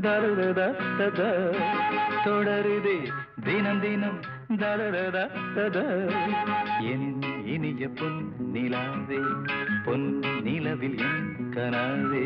தருதா ததா தொடருதே தினம் தினம் தருதா ததா என் இனிய பொன் நிலாவே பொன் நிலவில் என் கனாவே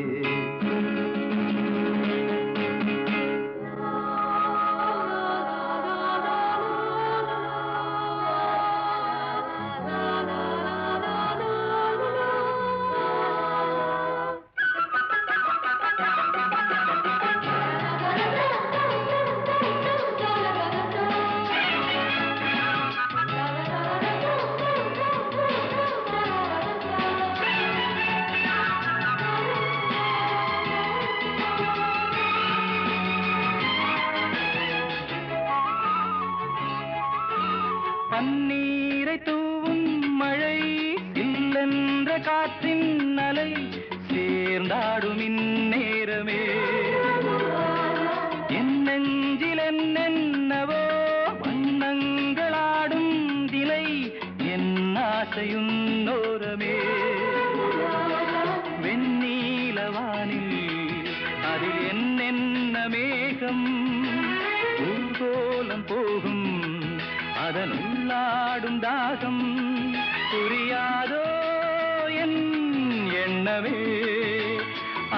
பன்னீரை தூவும் மழை இல்லென்ற காற்றின் அலை சேர்ந்தாடும் இந்நேரமே என் நெஞ்சில் என்னென்னவோ வண்ணங்களாடும் திலை என் ஆசையுன்னோரமே வெண்ணீலவானில் அதில் என்னென்ன மேகம் ஊர்கோலம் போகும் அதன் உள்ளாடும் தாகம் புரியாதோ என் எண்ணமே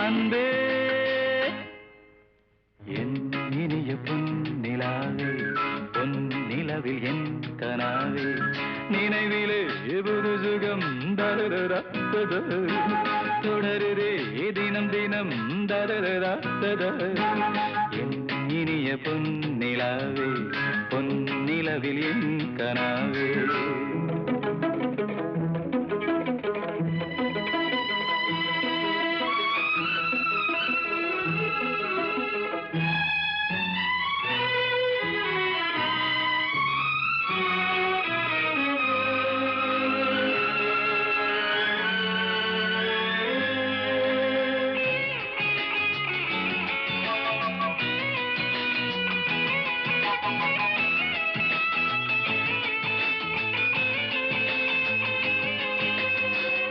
அன்பே என் இனிய பொன் நிலாவே பொன் நிலவில் என் கனாவே நினைவிலே புது சுகம் தருதா தொடருதே தினம் தினம் தருதா என் இனிய பொன் நிலாவே பொன் நிலவில் என் கனாவே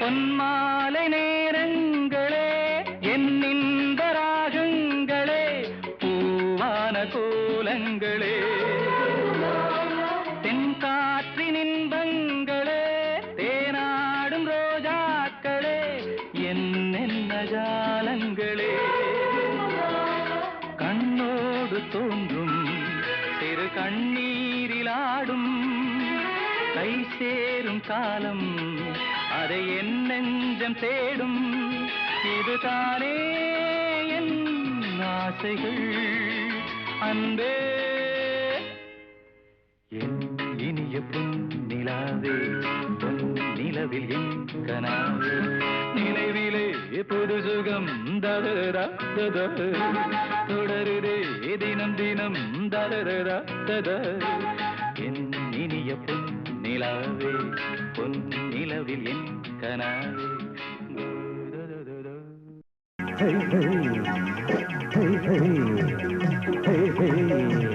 பொன்மாலை நேரங்களே என்னின்ப ராகங்களே பூவான கோலங்களே தென்காற்றின் இன்பங்களே தேனாடும் ரோஜாக்களே என்னென்ன ஜாலங்களே கண்ணோடு தோன்றும் சிறு கண்ணீரிலாடும் கை சேரும் காலம் அதை என் நெஞ்சம் தேடும் இதுதானே என் ஆசைகள் அன்பே என் இனிய பொன் நிலாவே பொன் நிலவில் என் கனாவே நினைவிலே புது சுகம் தருதா ததா தொடருதே தினம் தினம் தருதா ததா என் இனிய பொன் நிலாவே பொன் நிலவில் என் கனாவே hey hey hey hey hey hey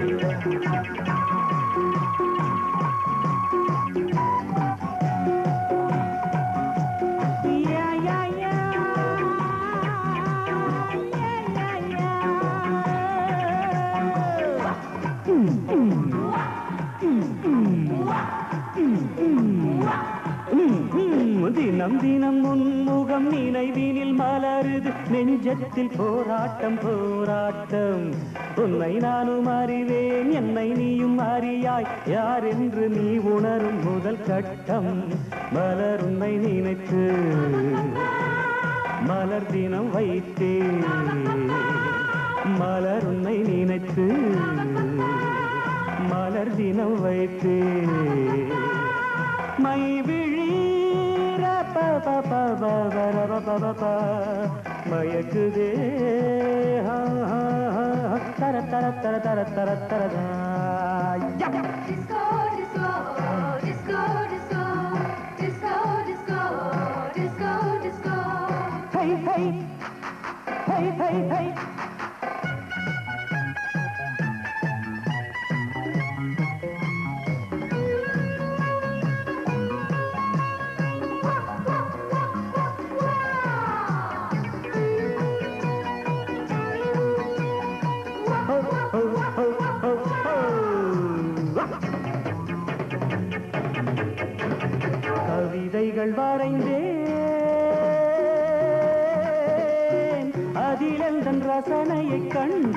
தினம் தினம் முன்முகம் நினைவினில் மலருது நெஞ்சத்தில் போராட்டம் போராட்டம் உன்னை நானும் அறிவேன் என்னை நீயும் அறியாய் யார் என்று நீ உணரும் முதல் கட்டம் மலர் உன்னை நினைத்து மலர் தினம் வைத்தேன் மலர் உன்னை நினைத்து மலர் தினம் வைத்தேன் மை மயக்குதே தர தர தர தர தர தர hey hey hey hey hey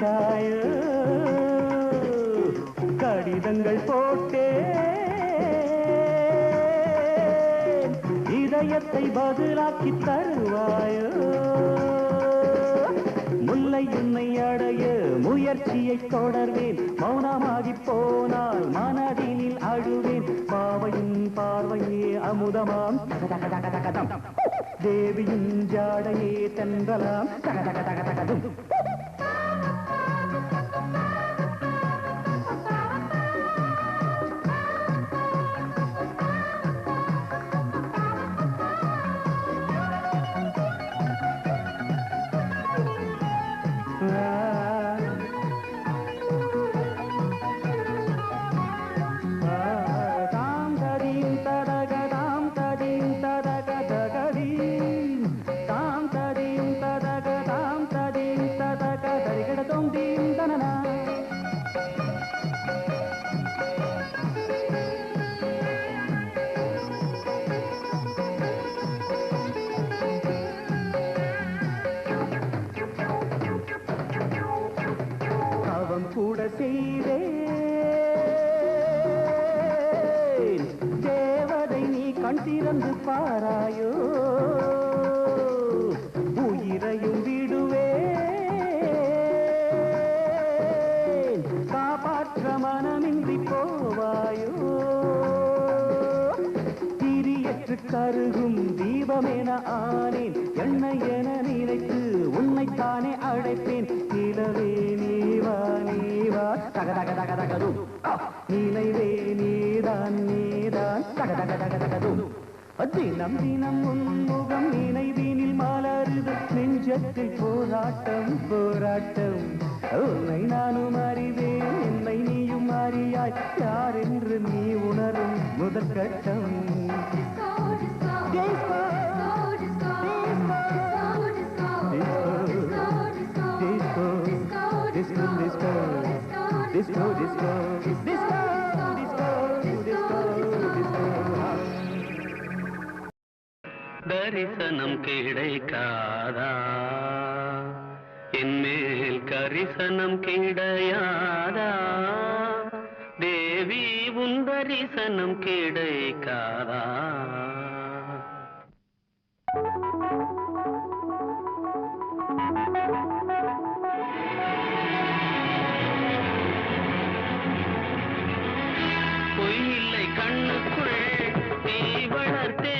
வந்தாயோ கடிதங்கள் போட்டே இதயத்தை பதிலாக்கி தருவாயோ முல்லை உன்னை அடைய முயற்சியை தொடர்வேன் மௌனமாகி போனால் மனதினில் அழுவேன் பாவையின் பார்வையே அமுதமாம் தேவியின் ஜாடையே தென்றலாம் கூட செய்தேன் தேவதை நீ கண் திறந்து பாராயோ உயிரையும் விடுவேன் காப்பாற்ற மனமின்றி போவாயோ திரியற்று கருகும் தீபமென ஆனேன் எண்ணெய் என நினைத்து உன்னைத்தானே அழைப்பேன் நிலவே நீவா நீவா தக தக தக தகதும் நினைவே நீதான் நீதான் தக தக தக தகதும் தினம் தினம் உன்முகம் நினைவினில் மலருது நெஞ்சத்தில் போராட்டம் போராட்டம் உன்னை நானும் அறிவேன் என்னை நீயும் அறியாய் யார் என்று நீ உணரும் முதல் கட்டம் Disco, disco, disco, disco, disco, disco, disco, disco. தரிசனம் கிடைக்காதா என்மேல் கரிசனம் கிடையாதா தேவி உன் தரிசனம் கிடைக்காதா பொய்யில்லை கண்ணுக்குள் நீ வளர்த்தே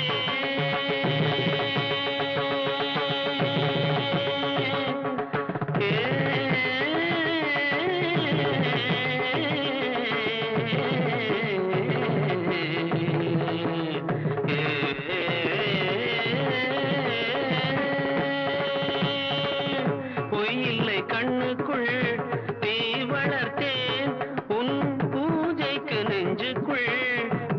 பொய்யில்லை கண்ணுக்குள் நீ வளர்த்தேன் உன் பூஜைக்கு நெஞ்சுக்குள்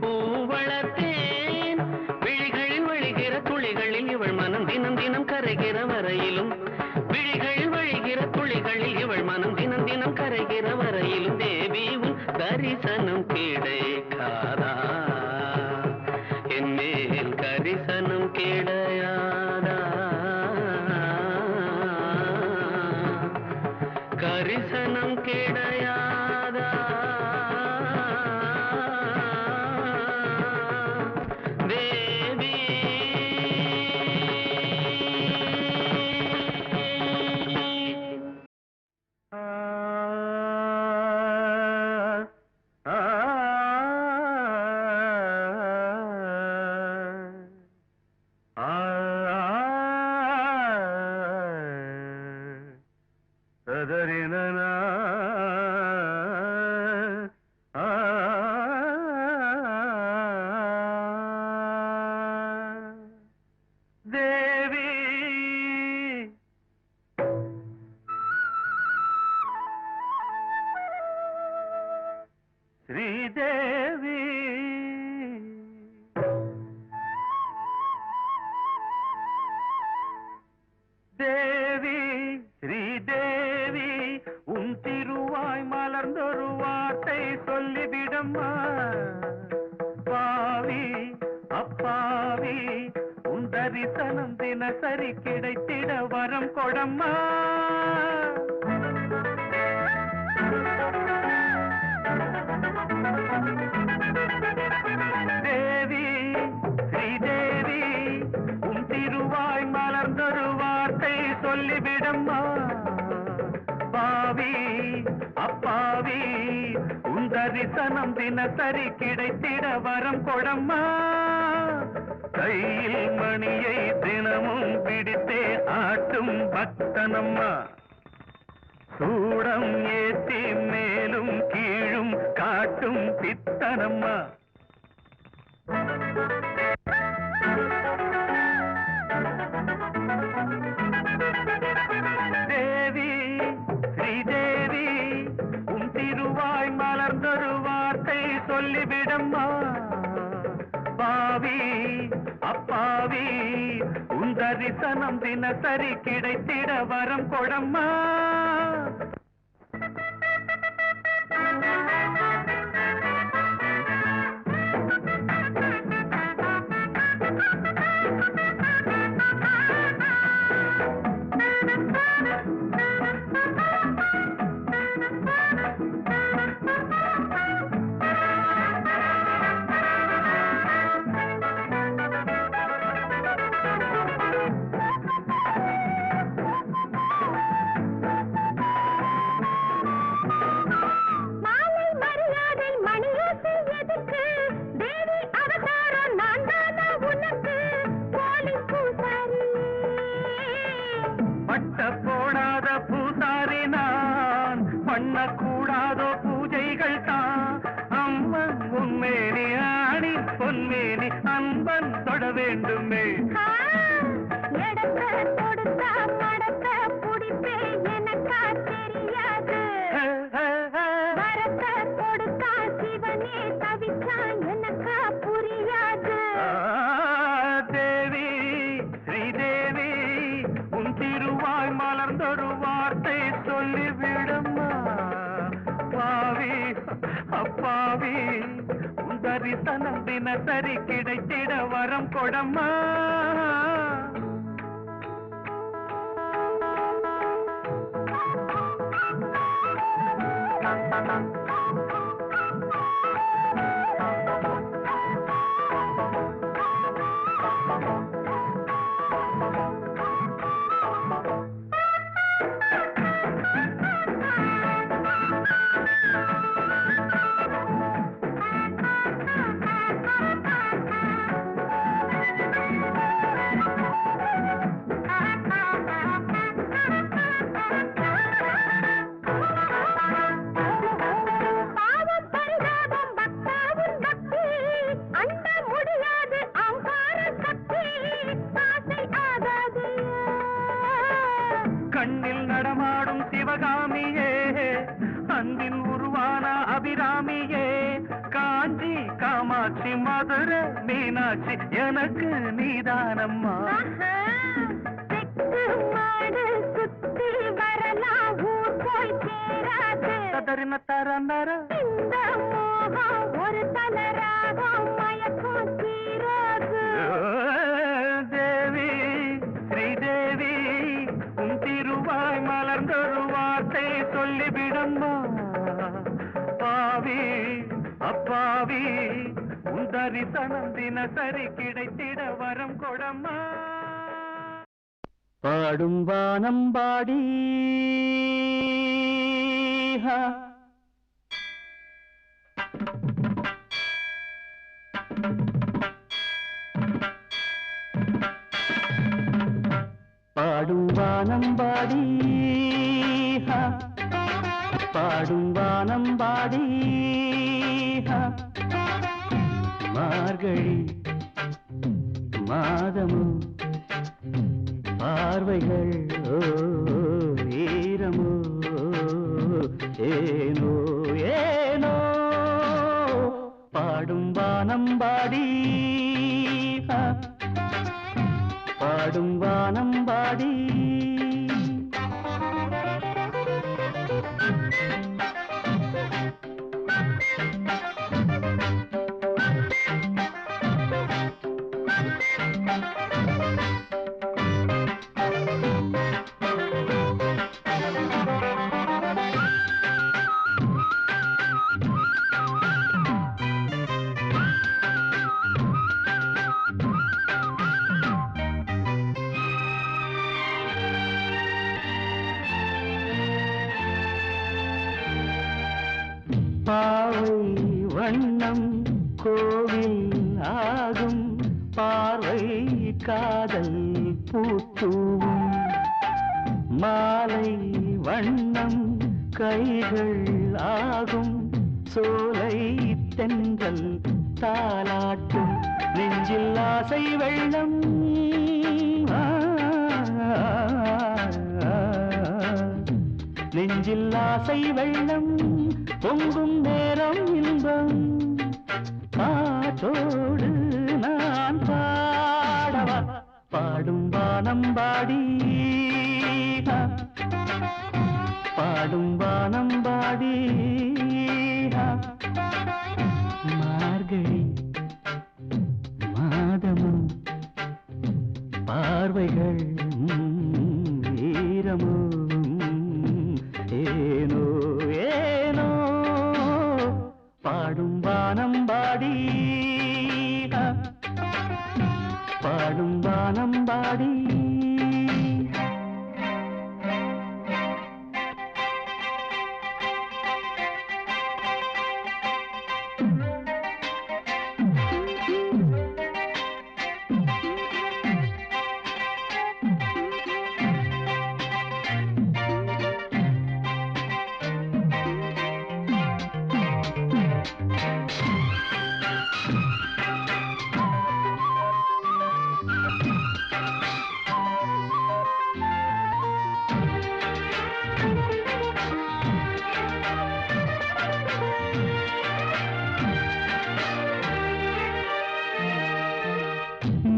பூ வளர்த்தேன் விழிகளில் வழிகிற துளிகளில் இவள் மனம் தினம் தினம் கரைகிற வரையிலும் விழிகளில் வழிகிற துளிகளில் இவள் மனம் தினம் தினம் கரைகிற வரையிலும் தேவி உன் தரிசனம் கிடைக்காதா என் மேல் கரிசனம் கிடையாதா கரிசனம் கிடையாதா தேவி श्रीदेवी देवी श्रीदेवी उन तिरुवाय मलर्ந்தொரு வார்த்தை சொல்லிவிடம்மா பாவி அப்பாவி உன் தரிசனம் தினசரி கிடைத்திட வரம் கொடம்மா தரிசனம் தினசரி கிடைத்திட வரம் கொடம்மா கையில் மணியை தினமும் பிடித்தே ஆட்டும் பக்தனம்மா சூடம் ஏத்தி மேலும் கீழும் காட்டும் பித்தனம்மா தேவி ஸ்ரீதேவி உன் திருவாய் மலர்ந்தொரு வார்த்தை சொல்லிவிடம்மா பாவி அப்பாவி உன் தரிசனம் தினசரி கிடைத்திட வரம் கொடம்மா கூடாதோ பூஜைகள் தான் அம்மன் உன்மேனி ஆணி பொன்மேனி அன்பன் தொட வேண்டுமே தேவி ஸ்ரீதேவி உன் திருவாய் மலர்ந்தொரு வார்த்தை சொல்லிவிடம்மா பாவி அப்பாவி உன் தரிசனம் தினசரி கிடைத்திட வரம் கொடம்மா கண்ணில் நடமாடும் சிவகாமியே அன்பின் உருவான அபிராமியே காஞ்சி காமாட்சி மதுரை மீனாட்சி எனக்கு நீதானம்மா தரின தரந்தர ஒரு தலராகம் மயக்கும் தீராது தேவி ஸ்ரீதேவி உன் திருவாய் மலர்ந்தொரு வார்த்தை சொல்லிவிடம்மா பாவி அப்பாவி உன் தரிசனம் தினசரி கிடைத்திட வரம் கொடம்மா பாடும் வானம் பாடி பாடும் வானம் பாடி பாடும் வானம் பாடி மார்கழி மாதமும் பார்வைகள் ஈரமோ ஏனோ ஏனோ பாடும் வானம் பாடி பாடும் வானம் பாடி பாவை வண்ணம் கோவில் ஆகும் பார்வை காதல் பூத்தூவும் மாலை வண்ணம் கைகள் ஆகும் சோலை தென்றல் தாலாட்டும் நெஞ்சில் ஆசை வெள்ளம் நெஞ்சில் ஆசை வெள்ளம் பொங்கும் நேரம் இன்பம் காற்றோடு நான் பாடவா பாடும் வானம் பாடி பாடும் வானம் பாடி மார்கழி மாதமும் பார்வைகள் ஈரமும் ஏனோ ஏனோ பாடும் வானம் பாடி பாடும் வானம் பாடி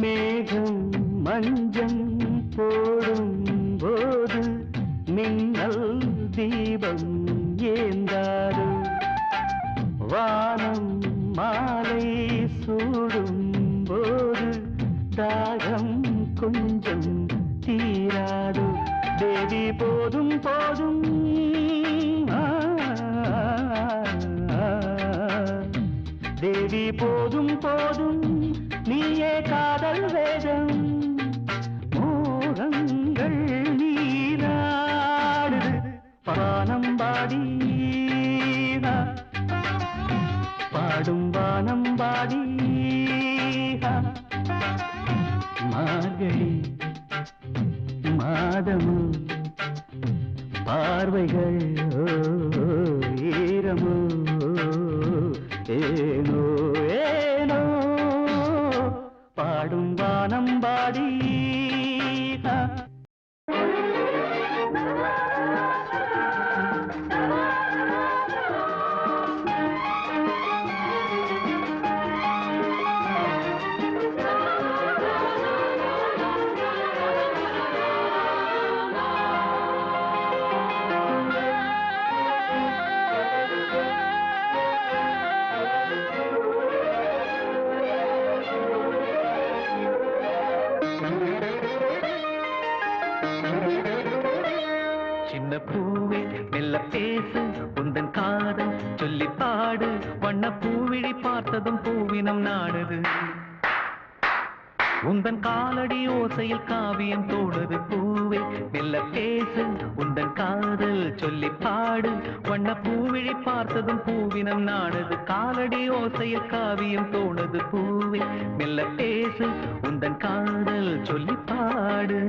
மேகம் மஞ்சம் போடும் போது மின்னல் தீபம் ஏந்தாது வானம் மாலை சூடும் போது தாகம் கொஞ்சம் தீராது தேவி போதும் போதும் தேவி போதும் போதும் நீயே காதல் வேதம் மோகங்கள் நீராடுது வானம் பாடி பாடும் வானம் பாடி மார்கழி மாதமும் பார்வைகள் ஈரமோ ஏனோ ஏனோ பாடும் வானம் பாடி சின்ன பூவே மெல்ல பேசு உந்தன் காதல் சொல்லி பாடு வண்ண பூவிழி பார்த்ததும் பூவினம் நாடுது உந்தன் காலடி ஓசையில் காவியம் தோடுது பூவே மெல்ல பேசு உந்தன் காதல் சொல்லி பாடு வண்ண பூவிழி பார்த்ததும் பூவினம் நாடுது காலடி ஓசையில் காவியம் தோடுது பூவே மெல்ல பேசு உந்தன் காதல் சொல்லி பாடு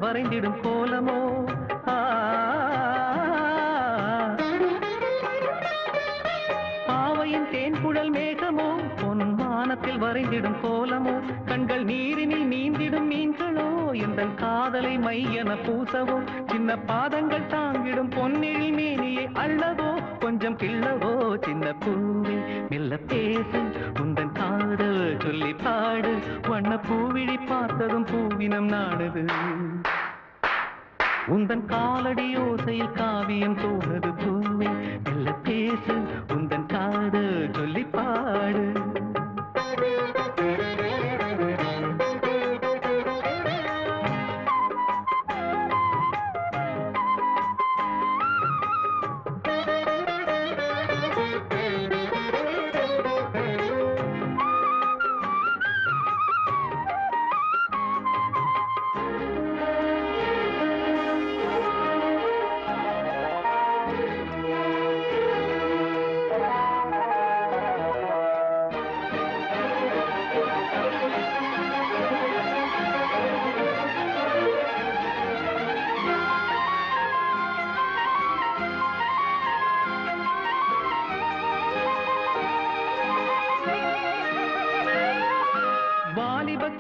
வரைந்திடும் கோலமோ பாவையின் தேன்குழல் மேகமோ பொன் வானத்தில் வரைந்திடும் கோலமோ கண்கள் நீரினில் நீந்திடும் மீன்களோ எந்தன் காதலை மையென பூசவோ சின்ன பாதங்கள் தாங்கிடும் பொன்னில் மேனியை அள்ளவோ கொஞ்சம் கிள்ளவோ சின்ன பூவே மெல்ல பேசு உந்தன் காதல் சொல்லி பாடு வண்ண பூவிழி பார்த்ததும் பூவினம் நாடுது உந்தன் காலடி ஓசையில் காவியம் தோணுது பூவே மெல்ல பேசு உந்தன் காதல் சொல்லி பாடு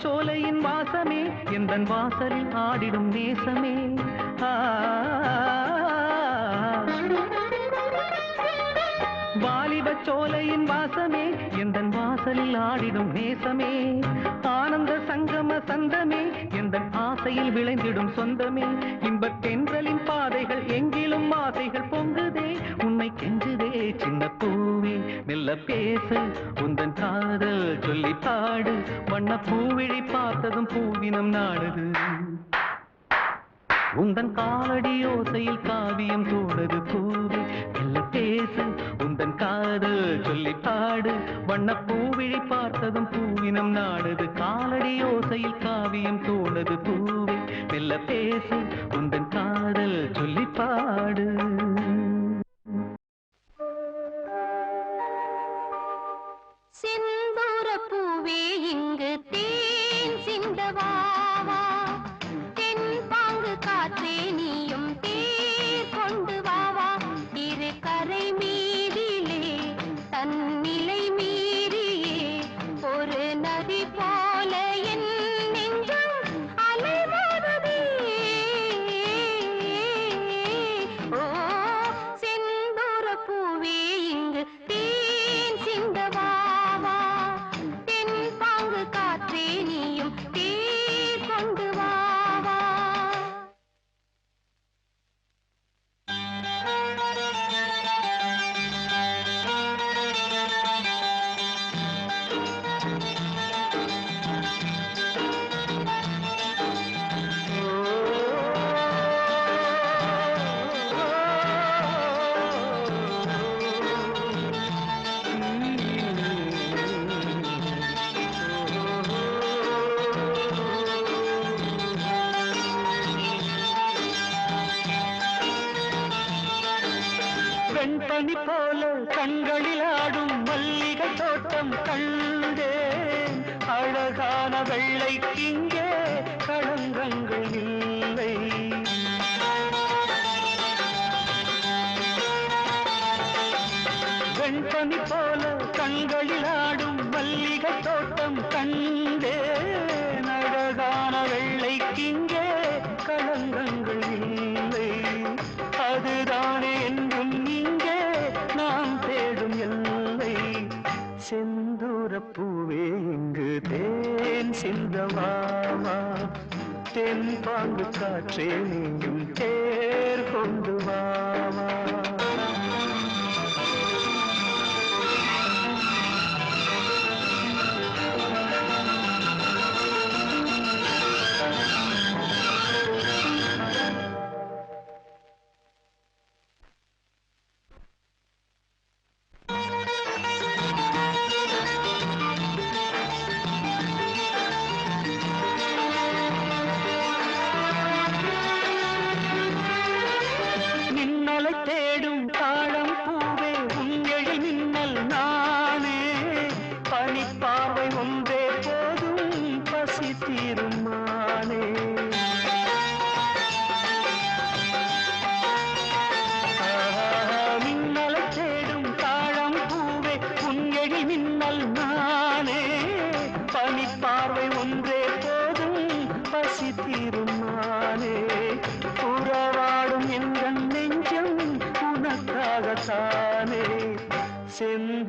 சோலையின் வாசமே எந்தன் வாசலில் ஆடிடும் நேசமே வாலிப சோலையின் வாசமே எந்தன் வாசலில் ஆடிடும் நேசமே ஆனந்த சங்கம சந்தமே எந்தன் ஆசையில் விளைந்திடும் சொந்தமே இன்பத் தென்றலின் பாதைகள் எங்கிலும் ஆசைகள் பொங்குதே உன்னை கெஞ்சுதே சின்ன பூவே மெல்ல பேசு உந்தன் காதல் சொல்லி பாடு வண்ண பூவிழி பார்த்ததும் பூவினம் நாடுது உந்தன் காலடி ஓசையில் காவியம் தோடுது பூவே மெல்ல பேசு உந்தன் காதல் சொல்லி பாடு வண்ண பூவிழி பார்த்ததும் பூவினம் நாடுது காலடி ஓசையில் காவியம் தோடுது பூவே மெல்ல பேசு உந்தன் காதல் சொல்லி பாடு செந்தூர பூவே இங்கு தேன் சிந்தவாவா தென் பாங்கு காற்றே நீயும் தேர் கொண்டு வாவா இரு கரை மீதிலே தன்னிலை மீறியே ஒரு நதி போல என் நெஞ்சம் அலைமோதுதே ஓ செந்தூர பூவே இங்கு தேன் சிந்தவா வெண்பனி போல கண்களில் ஆடும் மல்லிகை தோட்டம் கண்டேன் அழகான வெள்ளைக்கிங்கே களங்கங்கள் இல்லை வெண்பனி போல கண்களில் ஆடும் மல்லிகை தோட்டம் கண்டேன் அழகான வெள்ளைக்கிங்கே களங்கங்கள் இல்லை அதுதானே என்றும் இங்கே நாம் தேடும் எல்லை செந்தூர பூவே இங்கு தேன் சிந்தவாமா தென் பாங்கு காற்றே நீயும் தேர் கொண்டு வாமா தேடி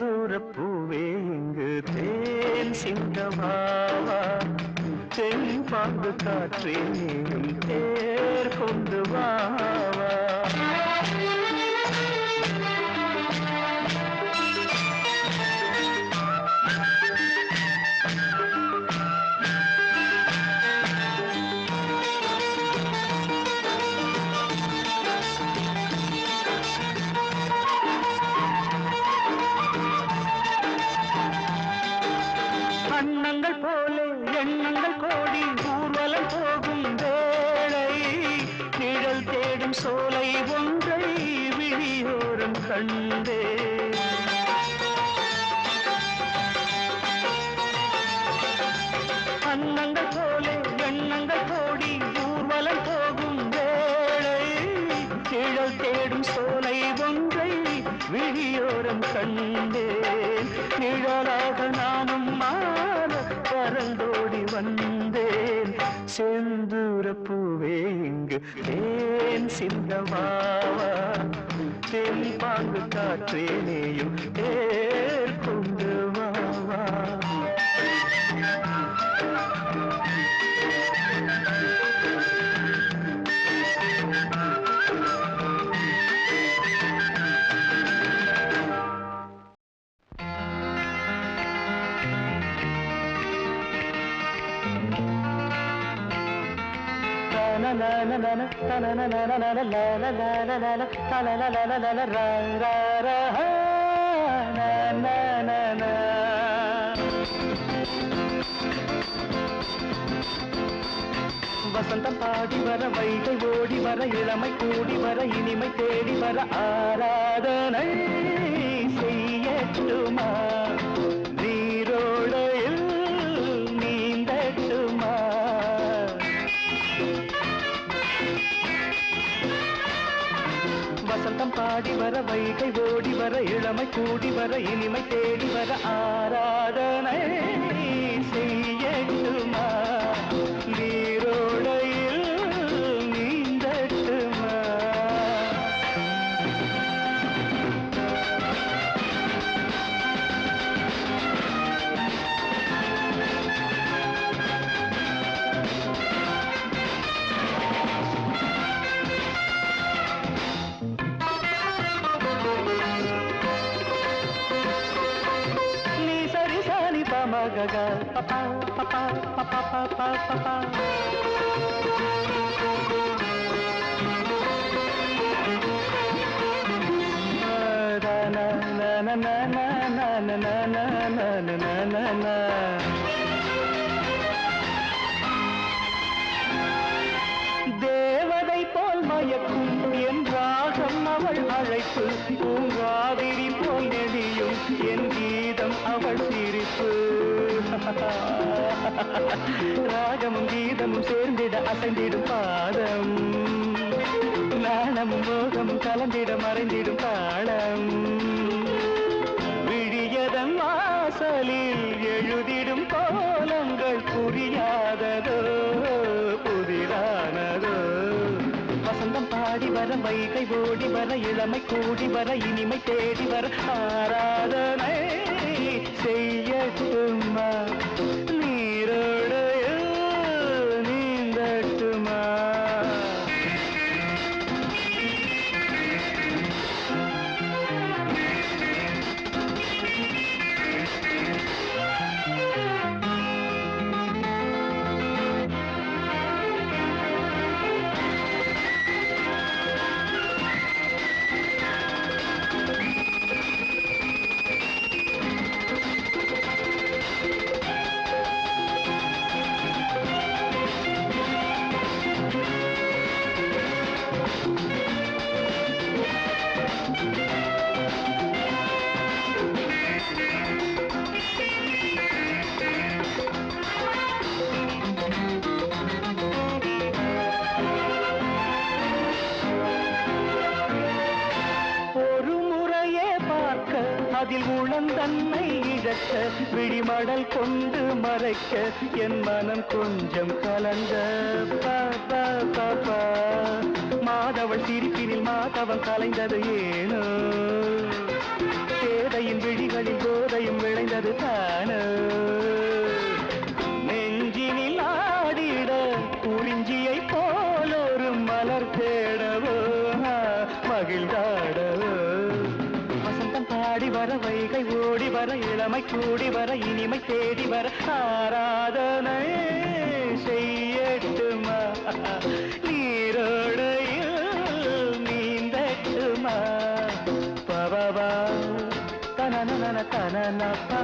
செந்தூர பூவே இங்கு தேன் சிந்தவாவா தென் பாங்கு காற்றே நீயும் தேர் கொண்டு வாவா அன்னங்கள் போலே எண்ணங்கள் கோடி ஊர்வலம் போகும் வேளை நிழல் தேடும் சோலை ஒன்றை விழியோரம் கண்டே அன்னங்கள் போலே எண்ணங்கள் கோடி ஊர்வலம் போகும் வேளை நிழல் தேடும் சோலை ஒன்றை விழியோரம் கண்டேன் நிழலாக நானும் பறந்தோடி வந்தேன் செந்தூர பூவே இங்கு தேன் சிந்தவாவா தென் பாங்கு காற்றே நீயும் தேர் கொண்டு வாவா வசந்தம் பாடி வர வைகை ஓடி வர இளமை கூடி வர இனிமை தேடி வர ஆராதனை செய்யட்டுமா நீரோடையில் நீந்தட்டுமா வசந்தம் பாடி வர வைகை ஓடி வர இளமை கூடி வர இனிமை தேடி வர ஆராதனை செய்யட்டுமா நீரோடையில் நீந்தட்டுமா Gaga, papa, papa, papa, papa, papa. Na na na na na na na na na na na na na. தேவதை போல் மயக்கும் என் ராகம் அவள் அழைப்பு பூங்காவிரி போல் நெடியும் என் கீதம் அவள் சிரிப்பு ராகமும் கீதமும் சேர்ந்திட அசைந்திடும் பாதம் நாணமும் மோகமும் கலந்திட மறைந்திடும் தாளம் விழியதன் வாசலில் எழுதிடும் கோலங்கள் புரியாததோ புதிரானதோ வசந்தம் பாடி வர வைகை ஓடி வர இளமை கூடி வர இனிமை தேடி வர ஆராதனை செய்யட்டுமா நீரோடையில் நீந்தட்டுமா அதில் உளந்தன்னை இழக்க விழிமடல் கொண்டு மறைக்க என் மனம் கொஞ்சம் கலந்த மாதவள் சிரிப்பினில் மாதவன் கலைந்தது ஏனோ பேதையின் விழிகளில் வைகை ஓடி வர இளமை கூடி வர இனிமை தேடி வர ஆராதனை செய்யட்டுமா நீரோடையில் நீந்தட்டுமா பவா தனன தனன பா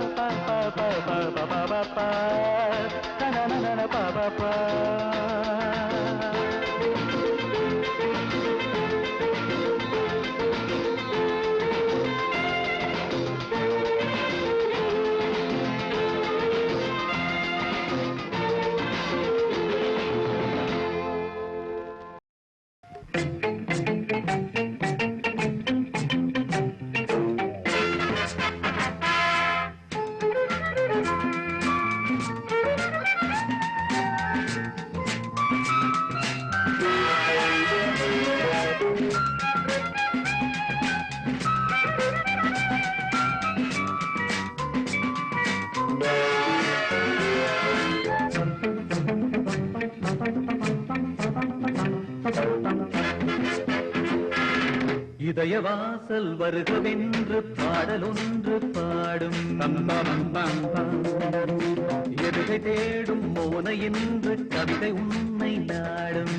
தனன பா இதய வாசல் வருகவென்று பாடலொன்று பாடும் எதுகை தேடும் மோன என்று கவிதை உன்னை நாடும்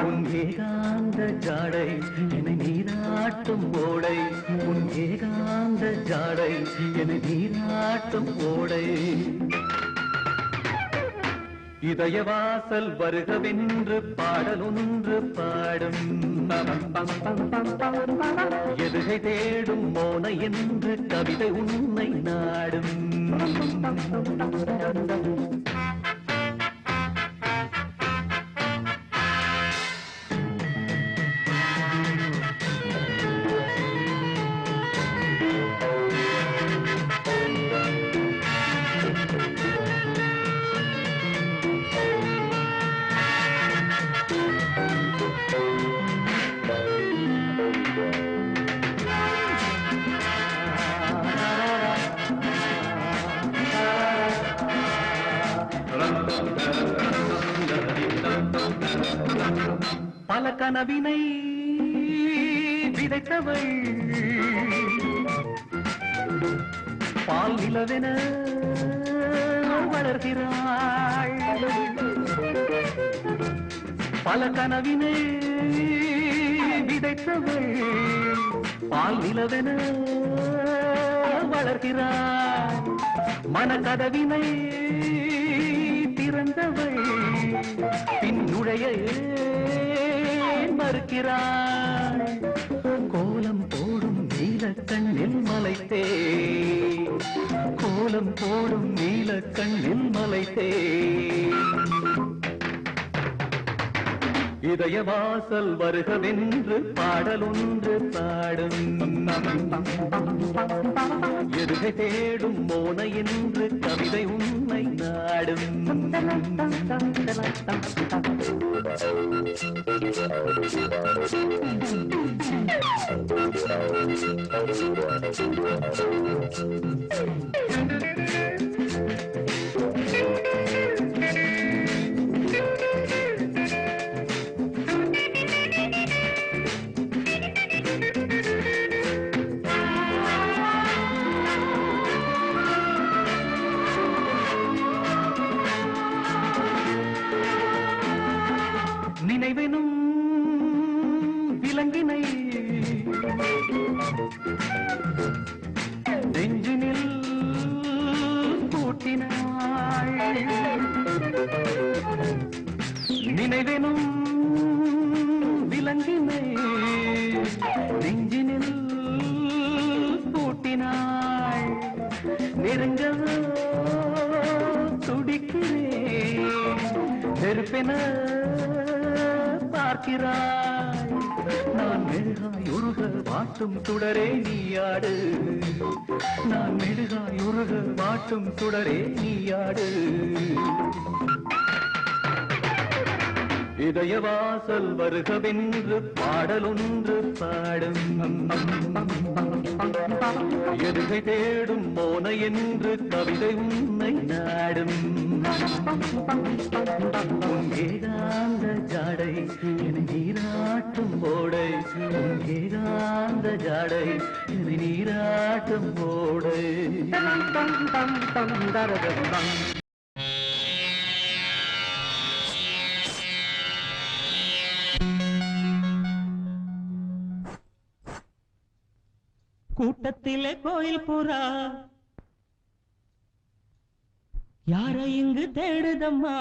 உன் ஏகாந்த ஜாடை என்னை நீராட்டும் ஓடை உன் ஏகாந்த ஜாடை என்னை நீராட்டும் ஓடை இதய வாசல் வருகவென்று பாடலொன்று பாடும் எதுகை தேடும் மோன என்று கவிதை உன்னை நாடும் பல கனவினை விதைத்தவள் பால் நிலவென வளர்கிறாள் பல கனவினை விதைத்தவள் பால் நிலவென வளர்கிறாள் மனக்கதவினை திறந்தவள் பின்னுடைய மறுக்கிறாள் கோலம் போடும் நீல கண்ணில் மலைத்தே கோலம் போடும் நீல கண்ணில் மலைத்தே இதய வாசல் வருகவென்று பாடலொன்று பாடும் எதுகை தேடும் மோன என்று கவிதை உன்னை நாடும் நினைவெனும் விலங்கினை நெஞ்சினில் கூட்டினாள் நினைவெனும் விலங்கினை நெஞ்சினில் கூட்டினாள் நெருங்கவோ துடிக்கிறேன் நெருப்பென பார்க்கிறாய் நான் மெழுகாய் உருக வாட்டும் சுடரே நீயாடு நான் மெழுகாய் உருக வாட்டும் சுடரே நீயாடு இதய வாசல் வருகவென்று பாடலொன்று பாடும் எதுகை தேடும் மோன என்று கவிதை உன்னை நாடும் உன் ஏகாந்த ஜாடை என நீராட்டும் ஓடை உன் ஏகாந்த ஜாடை என நீராட்டும் ஓடை கூட்டத்திலே கோயில் புறா யாரை இங்கு தேடுதம்மா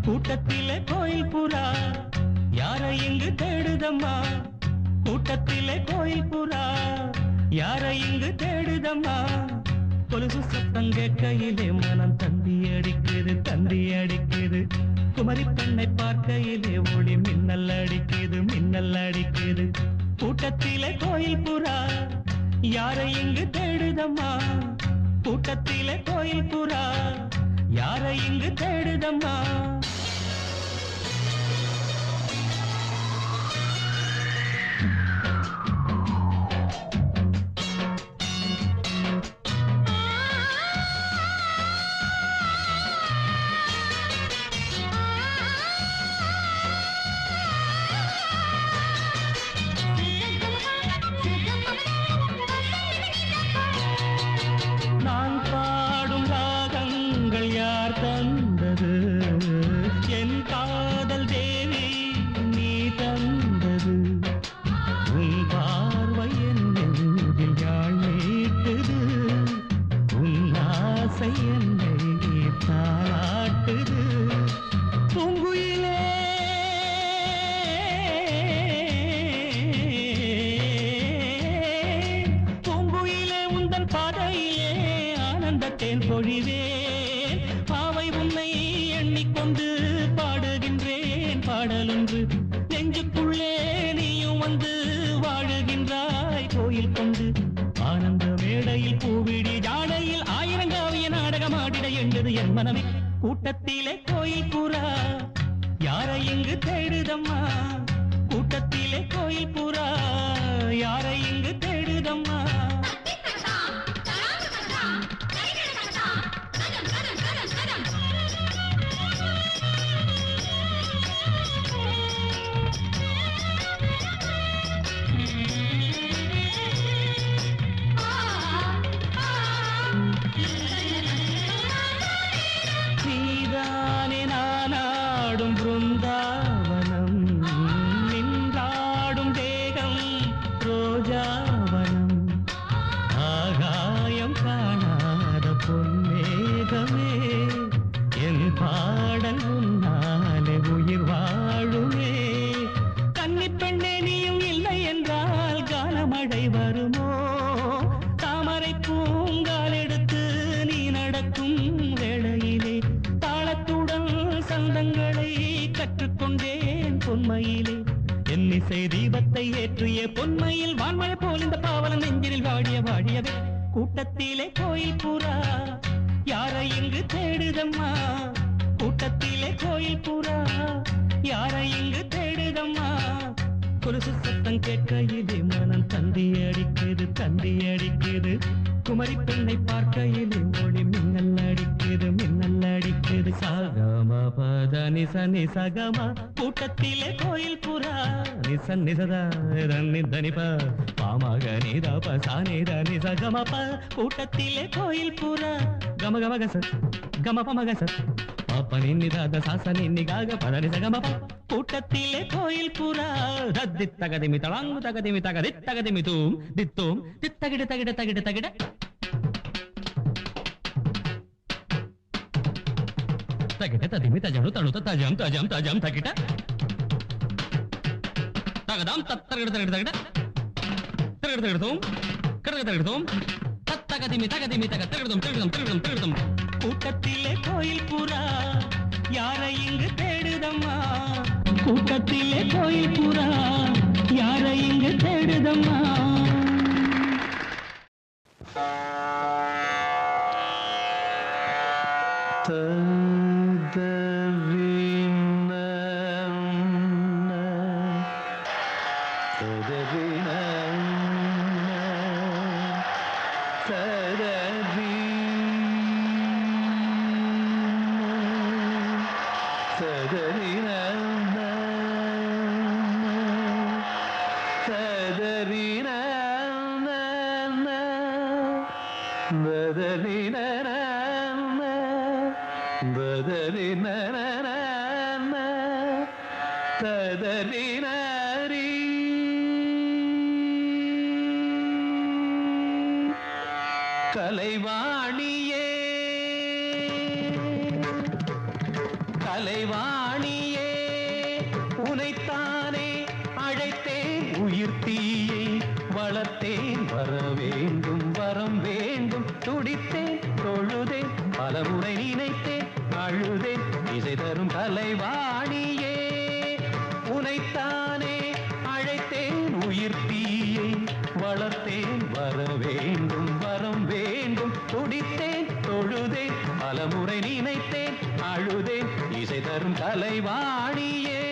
கூட்டத்திலே கோயில் புறா யாரை இங்கு தேடுதம்மா கூட்டத்திலே கோயில் புறா யாரை இங்கு தேடுதம்மா கொலுசு சத்தம் கேட்கையிலே மனம் தந்தி அடிக்குது குமரி பெண்ணை பார்க்கையிலே ஒளி மின்னல் அடிக்குது கூட்டத்திலே கோயில் புறா யாரை இங்கு தேடுதம்மா கூட்டத்திலே கோயில் புறா யாரை இங்கு தேடுதம்மா கூட்டத்திலே கோயில் புறா யாரை இங்கு தேடுதம்மா கூட்டத்திலே கோயில் புறா யாரை இங்கு தேடுதம்மா கூட்டத்திலே கோயில் புறா யாரை இங்கு தேடுதம்மா கூட்டத்திலே கோயில் புறா யாரை இங்கு தேடுதம்மா கொலுசு சத்தம் கேட்கையிலே மனம் தந்தி அடிக்குது குமரி பெண்ணை பார்க்கையிலே ஒளி மின்னல் அடிக்குது சகம பத நிச நிசகம கூட்டத்திலே கோயில் புறா நிச நிசதா தனிப பாமக நீதப சானித நிசகமப கூட்டத்திலே கோயில் புறா கம கம கச கம பம கச பாப்ப நின்னிதாத சாச நின்னிகாக பத நிசகமப கூட்டத்திலே கோயில் புறா தத்தி தகதிமி தளாங்கு தகதிமி தகதி தகதிமி தூம் தித்தோம் தித்தகிட தகிட தகிட தகிட தகிட ததிமி தஜனு தணு தஜம் தஜம் தஜம் தகிட தகதாம் தத்தகிட தகிட தகிட தகிட தகிடதோம் கடக தகிடதோம் தத்தகதிமி தகதிமி தக தகிடதோம் தகிடதோம் தகிடதோம் தகிடதோம் கூட்டத்திலே கோயில் புறா யாரை இங்கு தேடுதம்மா கூட்டத்திலே கோயில் புறா யாரை இங்கு தேடுதம்மா ததவின ததறின பதறின பதறின ததறினரி கலைவாணியே கலைவாணியே உனைத்தானே அழைத்தேன் உயிர் தீயை வளர்த்தேன் வர வேண்டும் வரம் வேண்டும் துடித்தேன் தொழுதேன் பலமுறை நினைத்தேன் அழுதேன் இசை தரும் கலைவாணியே உனைத்தானே அழைத்தேன் உயிர் தீயை வளர்த்தேன் வர வேண்டும் வரம் வேண்டும் துடித்தேன் தொழுதேன் பலமுறை நினைத்தேன் அழுதேன் இசை தரும் கலைவாணியே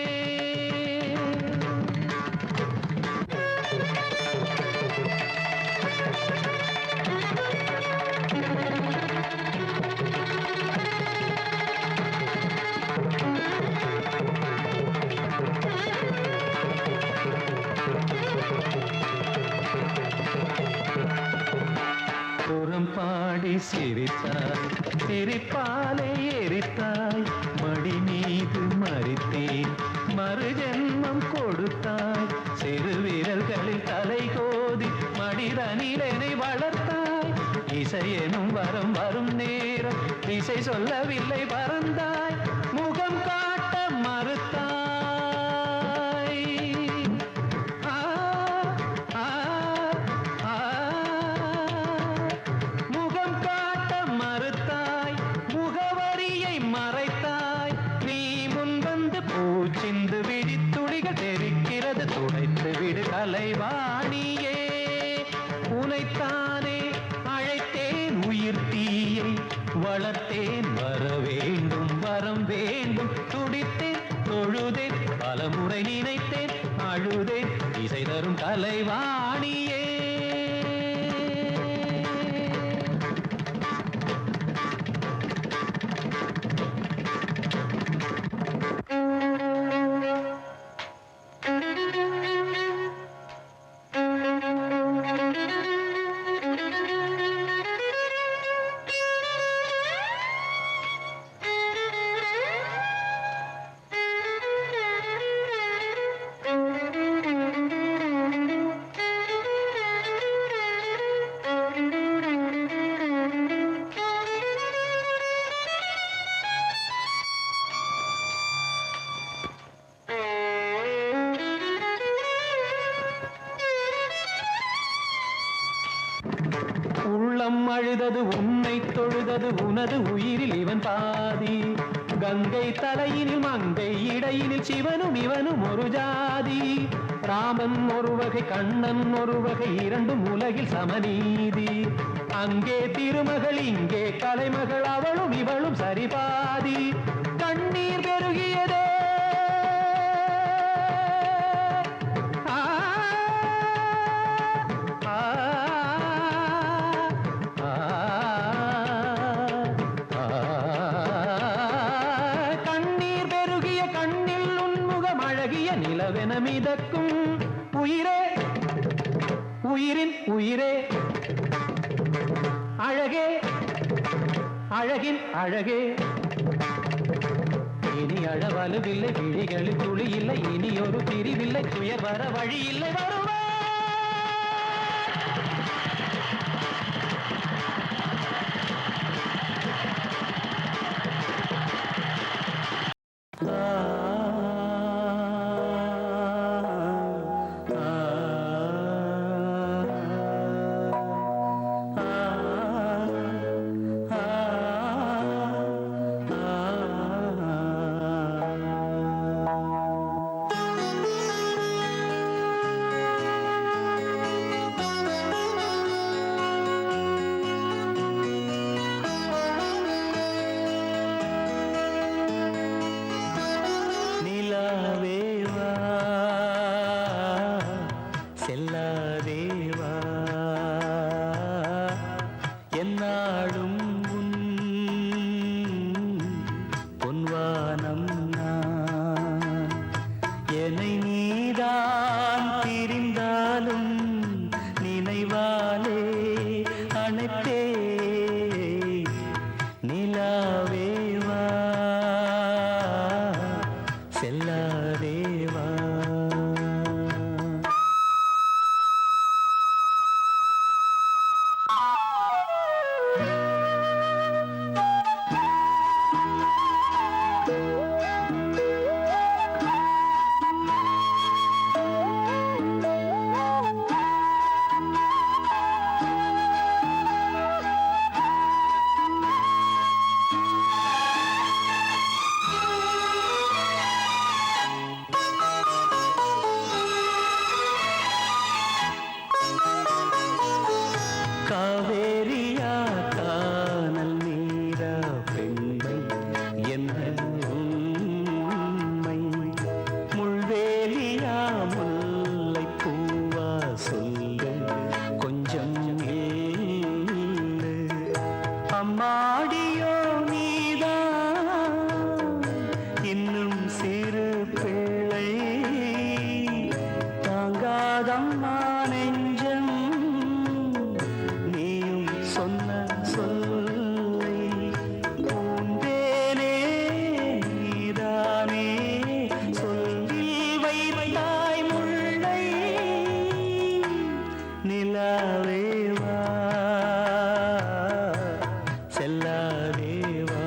புறம் பாடி சிரித்தாய் சிரிப்பாலே எரித்தாய் மடி மீது மறித்தேன் மறு ஜென்மம் கொடுத்தாய் சிறு விரல்களில் தலை கோதி மனிதனிலனை வளர்த்தாய் இசையெனும் வரம் வரும் நேரம் இசை சொல்லவில்லை பறந்தாய் முகம் காட்ட மறுத்தாய் சிந்து விழி துளிகள் தெரிக்கிறது துடைத்து விடு கலைவாணியே உனைத்தானே அழைத்தேன் உயிர் தீயை வளர்த்தேன் வர வேண்டும் வரம் வேண்டும் துடித்தேன் தொழுதேன் பலமுறை நினைத்தேன் அழுதேன் இசை தரும் கலைவாணியே உள்ளம் அழுதது உன்னை தொழுதது உனது உயிரில் இவன் பாதி கங்கை தலையினில் மங்கை இடையினில் சிவனும் இவனும் ஒரு ஜாதி ராமன் ஒரு வகை கண்ணன் ஒரு வகை இரண்டும் உலகில் சமநீதி அங்கே திருமகள் இங்கே கலைமகள் அவளும் இவளும் சரிபாதி கண்ணீர் பெருகியதே நிலவென மிதக்கும் உயிரே உயிரின் உயிரே அழகே அழகின் அழகே இனி அழவலுவில்லை விழிகளில் துளி இல்லை இனி ஒரு பிரிவில்லை துயர் வர வழி இல்லை வருவ என்னை நீதான் பிரிந்தாய் சொல்லு கொஞ்சம் நில்லு. அம்மாடியோ நீதான் இன்னும் சிறு பிள்ளை தாங்காதம்மா நெஞ்சம் நீயும் சொன்ன சொல்லை. பூந்தேனே நீதானே சொல்லில் வைத்தாய் முல்லை. நிலாவேவா செல்லாதேவா.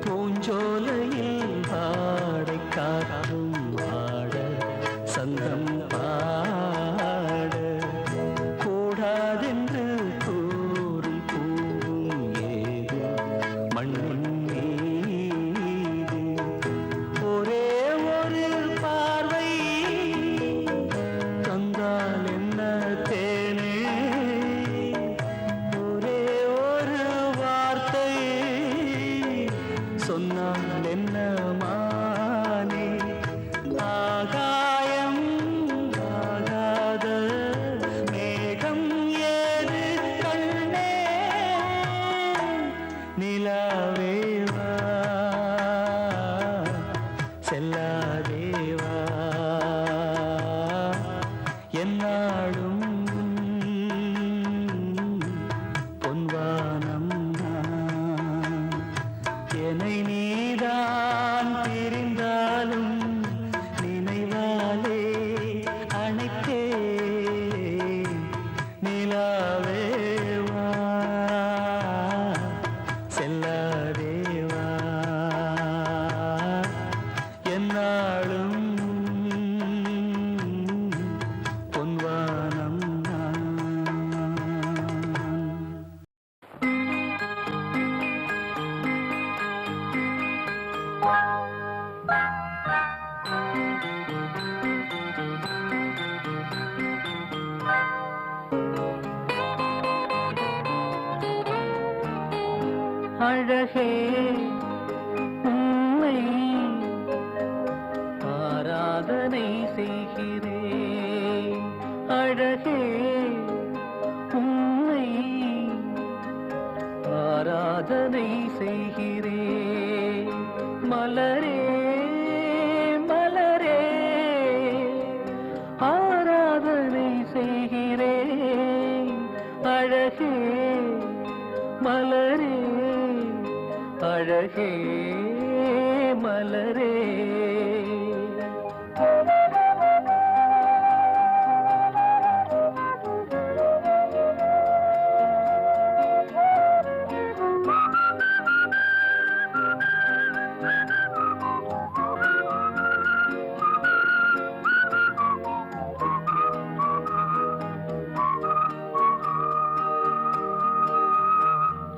பூஞ்சோலையில் பாடை காற்றும் பாட சந்தம் பாட கூடாதென்று கூறும் பூவும் ஏது மண்ணின் மீது. ஒரே ஒரு பார்வை தந்தால் என்ன தேனே. ஒரே ஒரு வார்த்தை சொன்னால் என்ன மானே. ஆகாயம் ஆகாத மேகம் ஏது கண்ணே. நிலாவேவா செல்லாதேவா. என்னாலும் பொன்வானம் என்னை நீதான் பிரிந்தாலும் நினைவாலே அணைத்தே. நிலாவேவா செல்லாதேவா. என்னாலும் பொன்வானம் அழகே உன்னை ஆராதனை செய்கிறேன். அழகே உன்னை ஆராதனை செய்கிறேன். மலரே மலரே ஆராதனை செய்கிறேன். அழகே மலரே அழகே மலரே.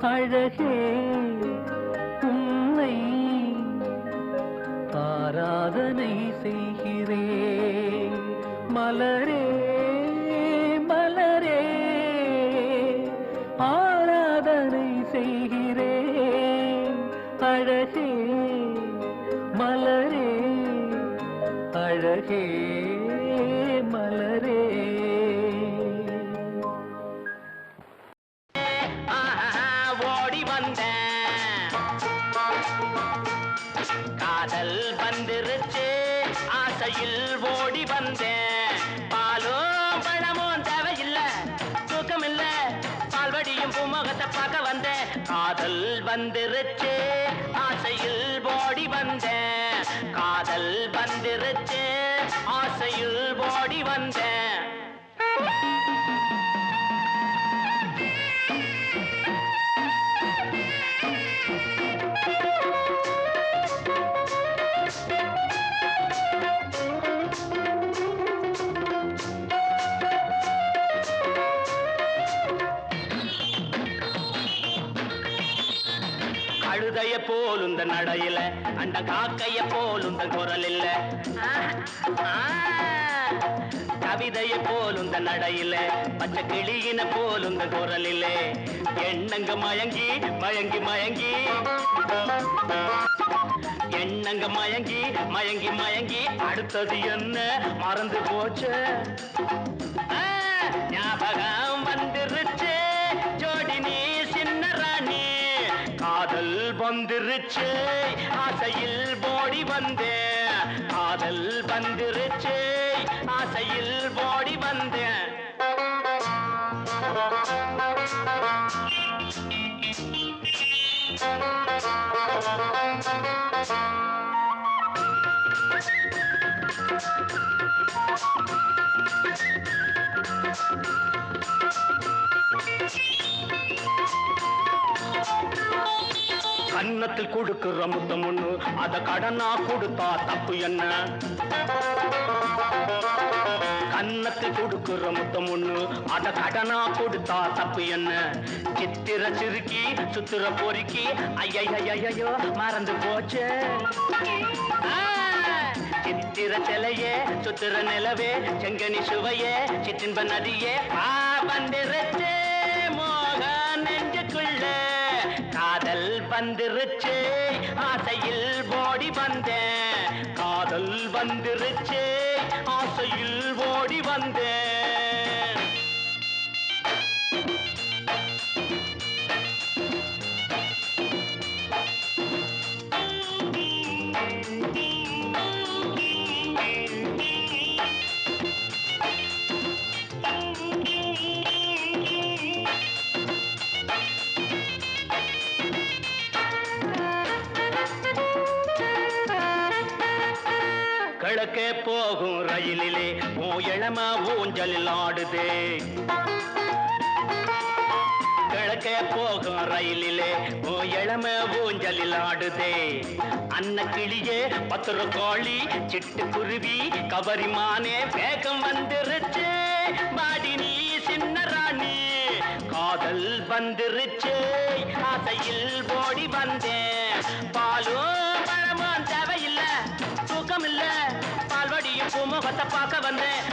அழகே உன்னை ஆராதனை செய்கிறேன். மலரே மலரே ஆராதனை செய்கிறேன். அழகே மலரே அழகே மலரே. ஓடி வந்தேன் காதல் வந்துருச்சு ஆசையில் ஓடி வந்தேன். பாலும் பழமும் தேவையில்லை தூக்கமில்ல பால்வடியும் பூமுகத்தை பார்க்க வந்தேன். காதல் வந்துருச்சு ஆசையில் ஓடி வந்தேன். காதல் வந்துருச்சு ஆசையில் ஓடி வந்தேன். கழுதைய போல் உந்த நடையில அண்ட காக்கைய போல் உந்த குரல் இல்ல கவிதைய போல் உந்த நடையில பச்சை கிளியின போல் உந்த குரல் இல்ல எண்ணங்க மயங்கி மயங்கி மயங்கி எண்ணங்க மயங்கி மயங்கி மயங்கி அடுத்தது என்ன மறந்து போச்சு ஞாபகம் வந்துருச்சு ஜோடி நீ சின்ன ராணி காதல் வந்துருச்சு ஆசையில் போடி வந்தேன் காதல் வந்துருச்சு ஆசையில் போடி வந்தேன் கன்னத்தில் கொடுக்கிற முத்தம் ஒண்ணு அத கடனா கொடுத்தா தப்பு என்ன கன்னத்தில் கொடுக்கிற முத்தம் ஒண்ணு அத கடனா கொடுத்தா தப்பு என்ன சித்திர சிறுக்கி சுத்திர பொறுக்கி ஐயோ மறந்து போச்சு சித்திர சிலையே சுத்திர நிலவே செங்கனி சுவையே சிற்றின்ப நதியே வந்திருச்சு மோக நெஞ்சுக்குள்ள காதல் வந்துருச்சு ஆசையில் ஓடி வந்தேன் காதல் வந்துருச்சு ஆசையில் ஓடி வந்தேன் கிழக்கே போகும் ரயிலிலே இளம ஊஞ்சலில் ஆடுதே கிழக்கே போகும் ரயிலிலே இளம ஊஞ்சலில் ஆடுதே அன்ன கிளியே பத்திர கோழி சிட்டுக்குருவி கவரிமானே வேகம் வந்துருச்சு பாடி நீ சின்ன ராணி காதல் வந்துருச்சு ஆசையில் ஓடி வந்தேன் பாலும் பழமும் தேவையில்ல தூக்கம் இல்ல பால்வடியும் பூமுகத்தை பார்க்க வந்தேன்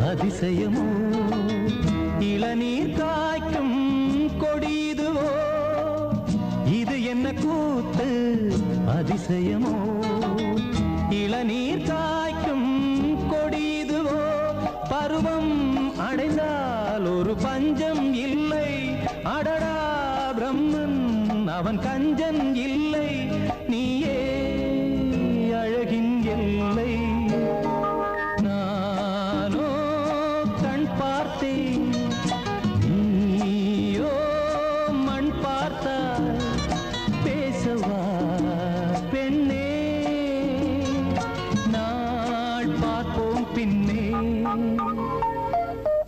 அதிசயமோ இளநீர் காய்க்கும் கொடிதுவோ இது என்ன கூத்து அதிசயமோ இளநீர் காய்க்கும் கொடிதுவோ பருவம் அடைந்தால் ஒரு பஞ்சம் இல்லை அடடா பிரம்மன் அவன் கஞ்சன் இல்லை நீயே அழகின் எல்லை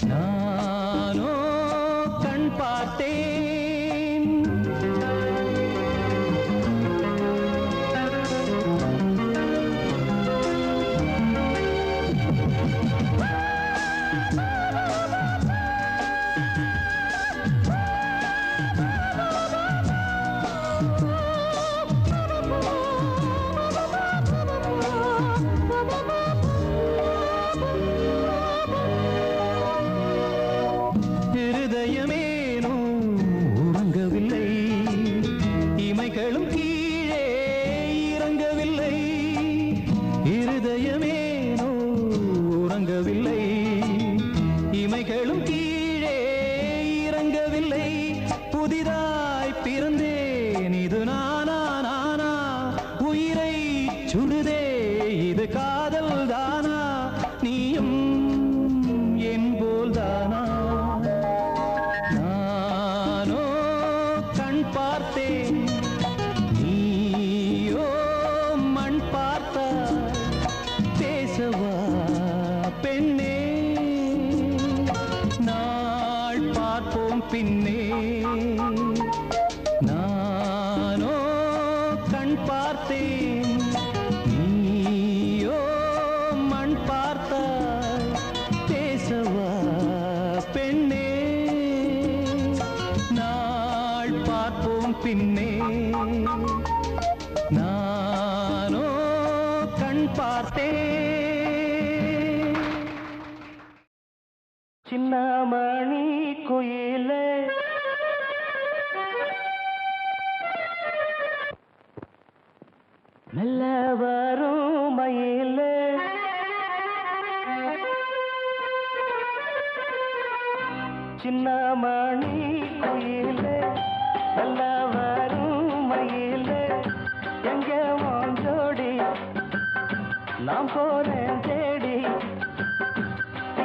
நானோ கண் பார்த்தேன் இருதயமேனோ உறங்கவில்லை இமைகளும் கீழே இறங்கவில்லை இருதயமேனோ உறங்கவில்லை இமைகளும் கீழே இறங்கவில்லை புதிதாய் பிறந்தேன் இது நானா நானா உயிரை சுடுதே இது காதல் தானா நீயும் என் போல் தானா நானோ கண் பார்த்தேன் நீயோ மண் பார்த்தாய் பேசவா பெண்ணே நாள் பார்ப்போம் பின்னே நானோ கண் பார்த்தேன் நீயோ மண் பார்த்தாய் பேசவா பெண்ணே நாள் பார்ப்போம் பின்னே நானோ கண் பார்த்தேன் சின்னமணி குயிலே மெல்ல வரும் மயிலே சின்னமணி குயிலே மெல்ல வரும் மயிலே எங்க வாஞ்சோடி நான் போறேன் தேடி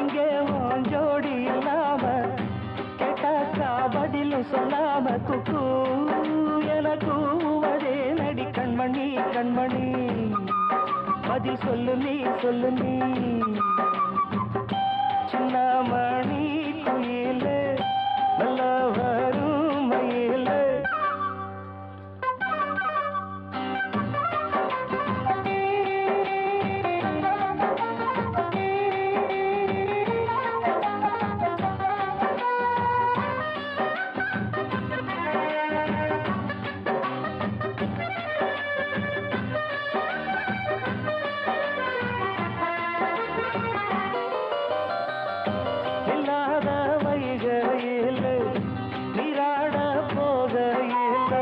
இங்கே வாஞ்சோடி இல்லாம கேட்டாக்கா பதிலும் சொல்லாம குக்கு என கூவதே நடி கண்மணி கண்மணி பதில் சொல்லு நீ சின்னமணி குயிலே நல்ல வரும் மயிலே இல்லாத வைகையில் நீராட போகையில்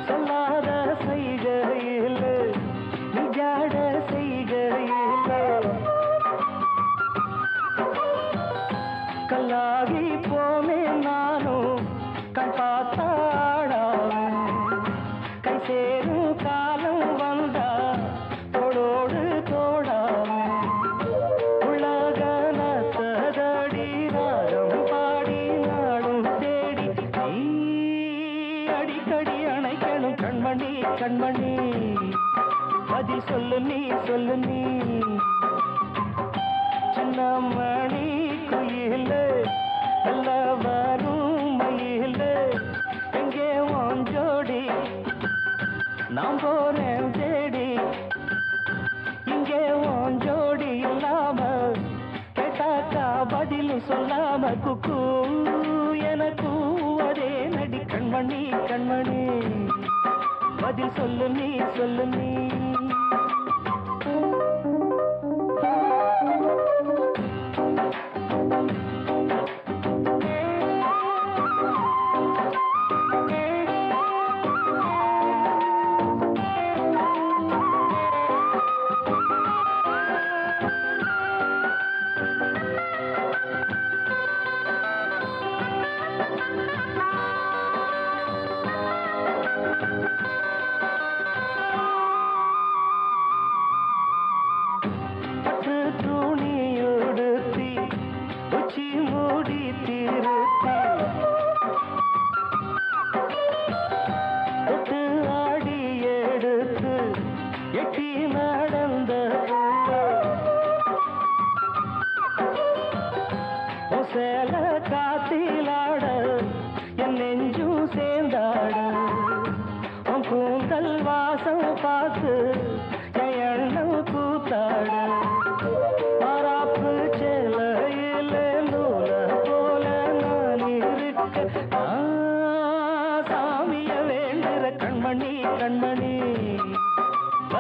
சொல்லாத செய்கையில் நிஜாட செய்கையில் கல்லாகி போனே நானும் கண் பார்த்தாடாவேன் கை சேரும் காலம் வந்தா தோடோடு தோடாவேன் உலகனத்ததடி ராகம் பாடி நாடும் தேடி நீ அடிக்கடி அணைக்கணும் கண்மணி கண்மணி பதில் சொல்லு நீ சின்னமணி குயிலே நல்ல வரும் மயிலே எங்கே வாஞ்சோடி நான் போறேன் தேடி இங்கே வாஞ்சோடி இல்லாம கேட்டாக்கா பதிலும் சொல்லாம குக்கு என கூவதே நடி கண்மணி கண்மணி பதில் சொல்லு நீ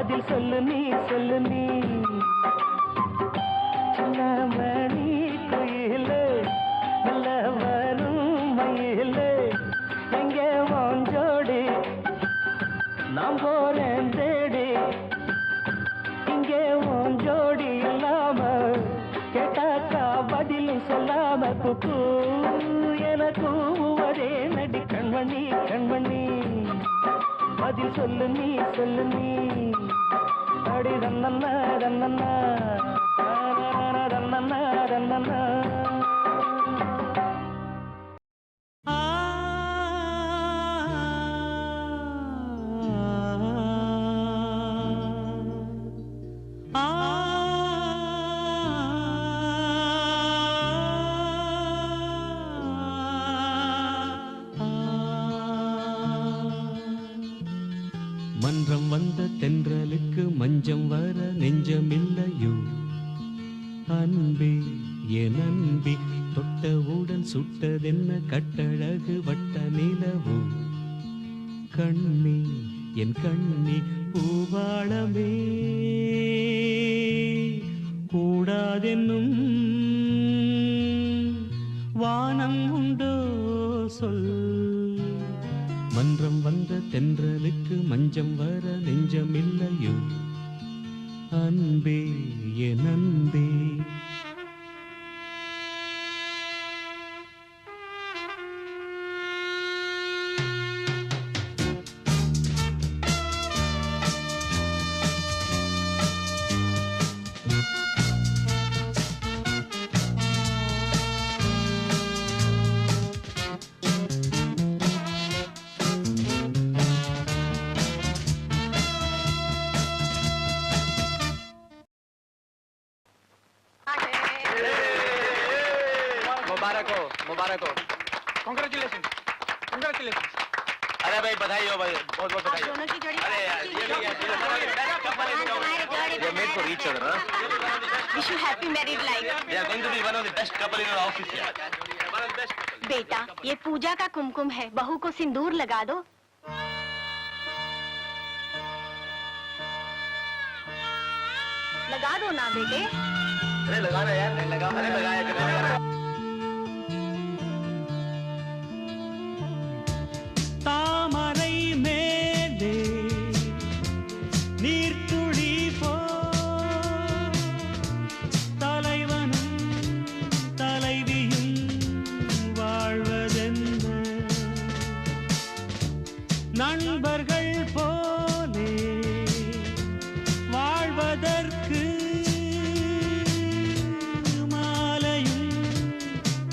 பதில் சொல்லு நீ சொல்லு நீ சின்ன மணி குயிலே நல்ல வரும் மயிலே எங்கே வாஞ்சோடி நான் போறேன் தேடி இங்கே வாஞ்சோடி இல்லாம கேட்டாக்கா பதிலும் சொல்லாம குக்கு என கூவுவதே நடி கண்மணி கண்மணி பதில் சொல்லு நீ சொல்லு நீ அடி தன்னன்னா தன்னன்னா தன்னன்னா தன்னன்னா மன்றம் வந்த தென்றலுக்கு மஞ்சம் வர நெஞ்சமில்லையோ அன்பே என் அன்பே தொட்டவுடன் சுட்டதென்ன கட்டழகு வட்ட நிலவோ கண்ணே என் கண்ணே பூவாளமே கூடாதென்னும் வானம் உண்டோ சொல் மன்றம் வந்த தென்றலுக்கு மஞ்சம் வர நெஞ்சமில்லையோ அன்பே என் அன்பே मुबारक हो कांग्रेचुलेशन कांग्रेचुलेशन अरे भाई बधाई हो भाई बहुत बहुत बधाई हो अरे यार ये made for each other wish you happy married life they are going to be one of the best couple in our office यार वन ऑफ द बेस्ट बेटा ये पूजा का कुमकुम है बहू को सिंदूर लगा दो लगा दो ना बेटे अरे लगाना यार नहीं लगा अरे लगाया कर தாமரை மேலே நீர்த்துளி போ தலைவனும் தலைவியும் வாழ்வதென்ன நண்பர்கள் போலே வாழ்வதற்கு மாலையும்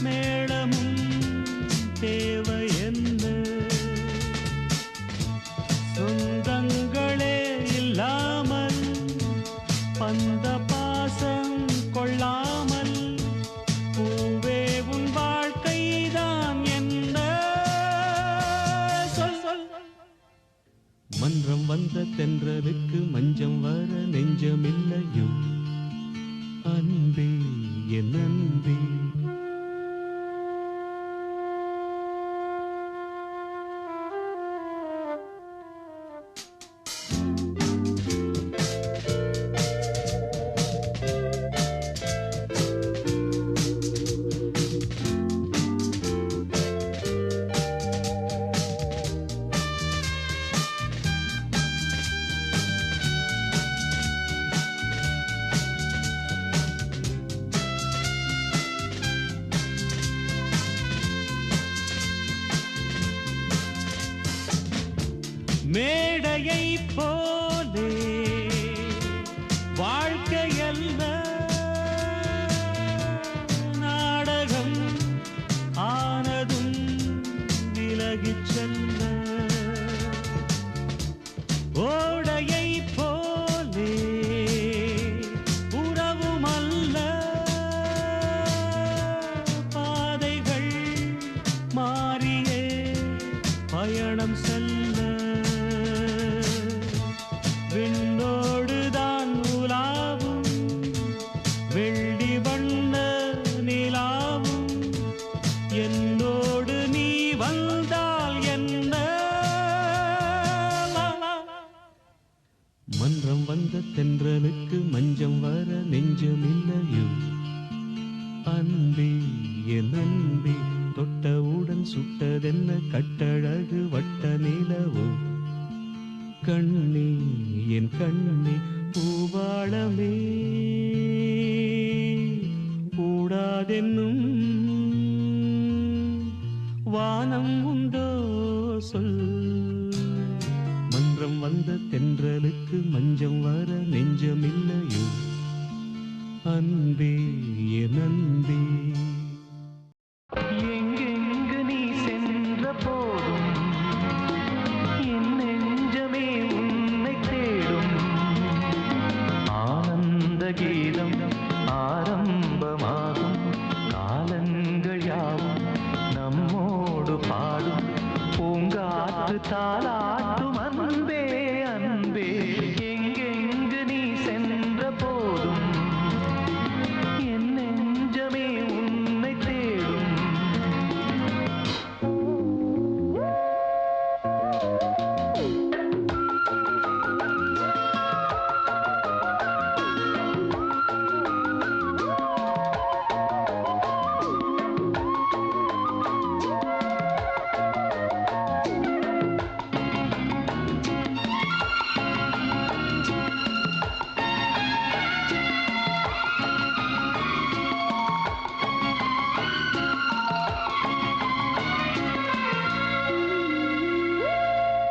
மேளமும் தேவை என்ன சொந்தங்களே இல்லாமல் பந்த பாசம் கொள்ளாமல் பூவே உன் வாழ்க்கைதான் என்ன சொல் சொல் மன்றம் வந்த தென்றலுக்கு மஞ்சம் வர நெஞ்சமில்லையோ அன்பே என் அன்பே மேடையை போலே வாழ்க்கையல்ல நாடகம் ஆனதும் விலகிச் செல்ல ஓடையை போலே உறவுமல்ல பாதைகள் மாறியே பயணம் செல்ல விண்ணோடுதான் உலாவும் மஞ்சம் வர நெஞ்சம் இல்லையோ அன்பே என் அன்பே தொட்டவுடன் சுட்டதென்ன கட்டழகு வட்ட நிலவோ கண்ணே என் கண்ணே பூவாளமே கூடாதென்னும் வானம் உண்டோ சொல் மன்றம் வந்த தென்றலுக்கு மஞ்சம் வர நெஞ்சமில்லையோ அன்பே என் அன்பே எங்கெங்கு நீ சென்ற போதும் என் நெஞ்சமே உன்னை தேடும் ஆனந்த கீதம் ஆரம்பமாகும் காலங்கள் யாவும் நம்மோடு பாடும் பூங்காற்று தாலாட்டும் அன்பே அன்பே எங்கெங்கு நீ சென்ற போதும் என் நெஞ்சமே உன்னை தேடும்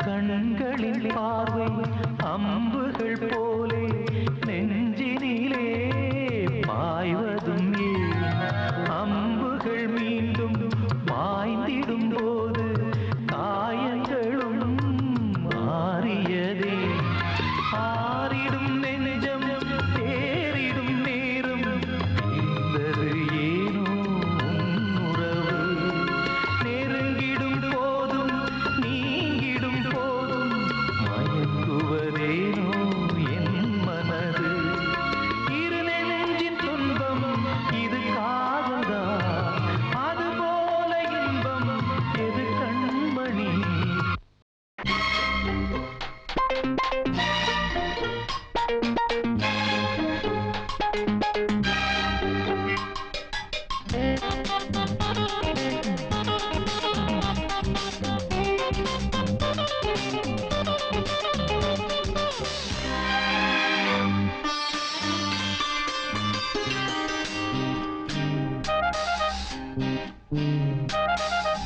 கண்களின் பார்வை அம்புகள் போலே நெஞ்சினிலே பாய்வதும் ஏன் அம்புகள் மீண்டும் பாய்ந்திடும் போது காயங்களும் மாறியதே ஆறிடும் நெஞ்சம் தேறிடும் நேரம் இருந்தது ஏனோ உன் உறவு நெருங்கிடும் போதும் நீங்கிடும் போதும் மயக்குவதேனோ என் மனது இரு நெஞ்சின் துன்பம் இது காதல்தான் அதுபோல இன்பம் எது கண்மணி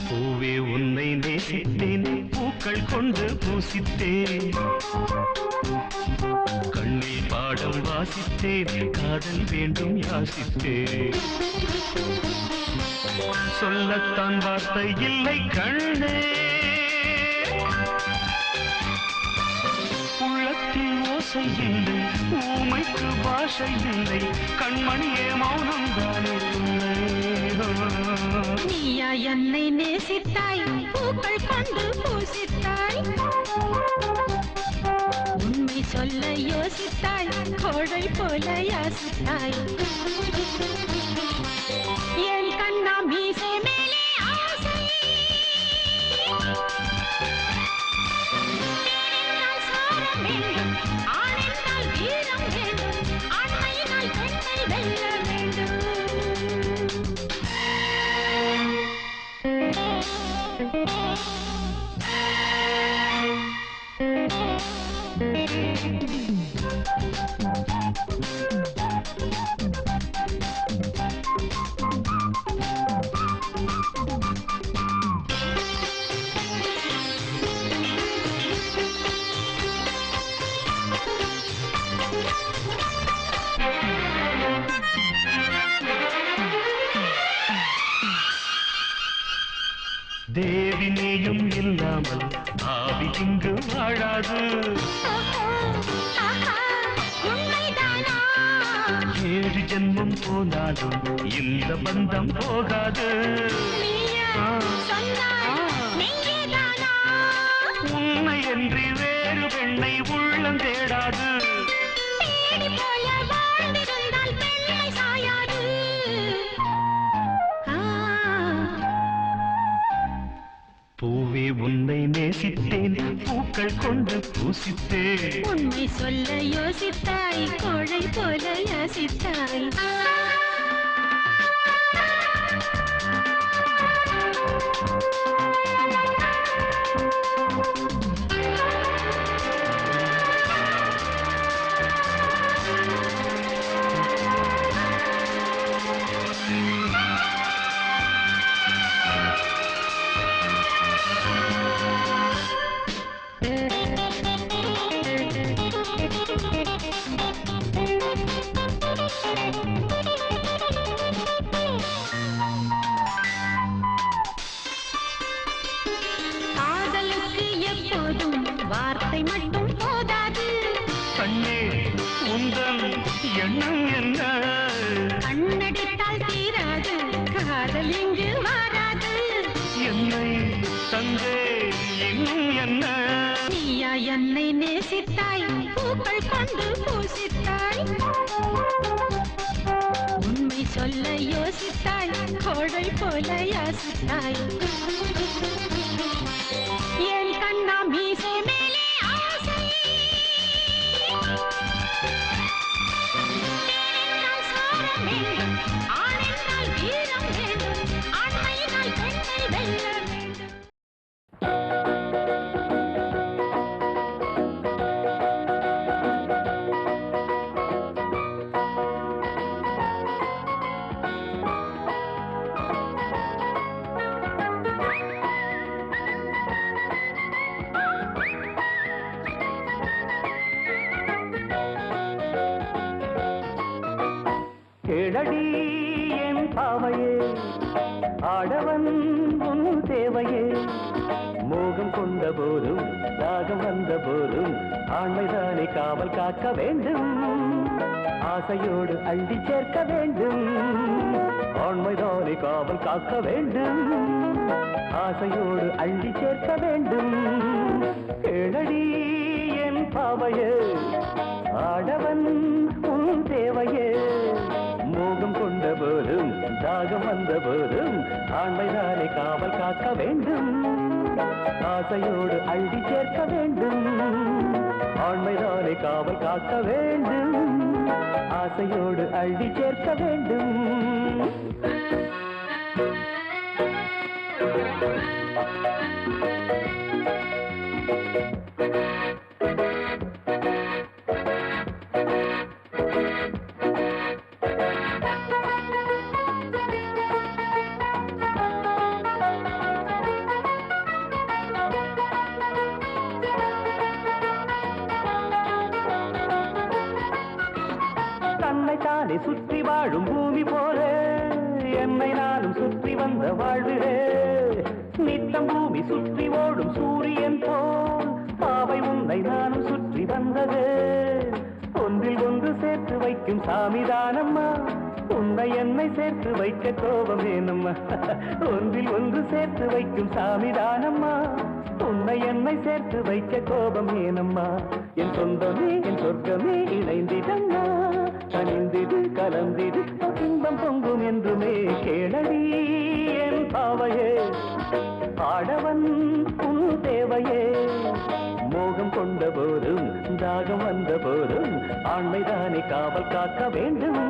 பூவே உன்னை நேசித்தேன் பூக்கள் கொண்டு பூசித்தேன் கண்ணில் பாடம் வாசித்தேன் காதல் வேண்டும் யாசித்தேன் சொல்லத்தான் வார்த்தை இல்லை கண்ணே உள்ளத்தில் ஓசை இல்லை ஊமைக்கு பாஷை இல்லை கண்மணியே மௌனம் தானே நீயா என்னை நேசித்தாய் பூக்கள் கொண்டு பூசித்தாய் உண்மை சொல்ல யோசித்தாய் கோடை போல யாசித்தாய் என் கண்ணா மீசை மேலே ஆசை பெண்ணென்றால் சாரம் வேண்டும் ஆணென்றால் வீரம் வேண்டும் ஆண்மையினால் பெண்ணை வெல்ல வேண்டும் தேவி நேயம் இல்லாமல் ஆவி இங்கு வாழாது உண்மைதானா ஏழு ஜென்மம் போனாலும் இந்த பந்தம் போகாது நீயா சொன்னாய் நீயேதானா உண்மை என்று வேறு பெண்ணை உள்ளம் தேடாது தேடி போல வாழ்ந்திருந்தால் பெண்மை சாயாது பூவே உன்னை நேசித்தேன் பூக்கள் பூக்கள் கொண்டு பூசித்தே. உண்மை சொல்ல யோசித்தாய், கோழை போல யாசித்தாய். காதலுக்கு எப்போதும் வார்த்தை மட்டும் போதாது. கண்ணே உந்தன் எண்ணம் என்ன? கண்ணடித்தால் தீராது, காதல் இங்கு வாராது. என்னை தந்தே இன்னும் என்ன? நீயா என்னை நேசித்தாய், பூக்கள் கொண்டு பூசித்தாய். உண்மை சொல்ல யோசித்தாய், கோழை போல யாசித்தாய். என் கண்ணா மீசை மேலே ஆசை. பெண்ணென்றால் சாரம் வேண்டும், ஆணென்றால் வீரம் வேண்டும், ஆண்மையினால் பெண்ணை வெல்ல வேண்டும். கேளடி என் பாவையே, ஆடவன் உன் தேவையே. மோகம் கொண்ட போதும் தாகம் வந்த போதும் ஆண்மைதானே காவல் காக்க வேண்டும். ஆசையோடு அள்ளி சேர்க்க வேண்டும். ஆண்மைதானே காவல் காக்க வேண்டும். ஆசையோடு அள்ளி சேர்க்க வேண்டும். கேளடி என் பாவையே, ஆடவன் உன் தேவையே. மோகம் கொண்ட போதும் தாகம் வந்த போதும் ஆண்மைதானே காவல் காக்க வேண்டும். ஆசையோடு அள்ளி சேர்க்க வேண்டும். ஆண்மைதானே காவல் காக்க வேண்டும். ஆசையோடு அள்ளி சேர்க்க வேண்டும். தன்னைத்தானே சுற்றி வாழும் பூமி போல என்னை நானும் சுற்றி வந்த வாழ்விலே. நித்தம் பூமி சுற்றி ஓடும் சூரியன் போல் பாவை உன்னை நானும் சுற்றி வந்தது. ஒன்றில் ஒன்று சேர்த்து வைக்கும் சாமிதானம்மா, உன்னை என்னை சேர்த்து வைக்க கோபம் ஏனம்மா. ஒன்றில் ஒன்று சேர்த்து வைக்கும் சாமிதானம்மா, உன்னை என்னை சேர்த்து வைக்க கோபம் ஏனம்மா. என் சொந்தமே என் சொர்க்கமே இணைந்திடம்மா, கனிந்திடு கலந்திடு இன்பம் பொங்கும் என்றுமே. கேளடி என் பாவையே, ஆடவன் உன் தேவையே. மோகம் கொண்ட போதும் தாகம் வந்த போதும் ஆண்மைதானே காவல் காக்க வேண்டும்.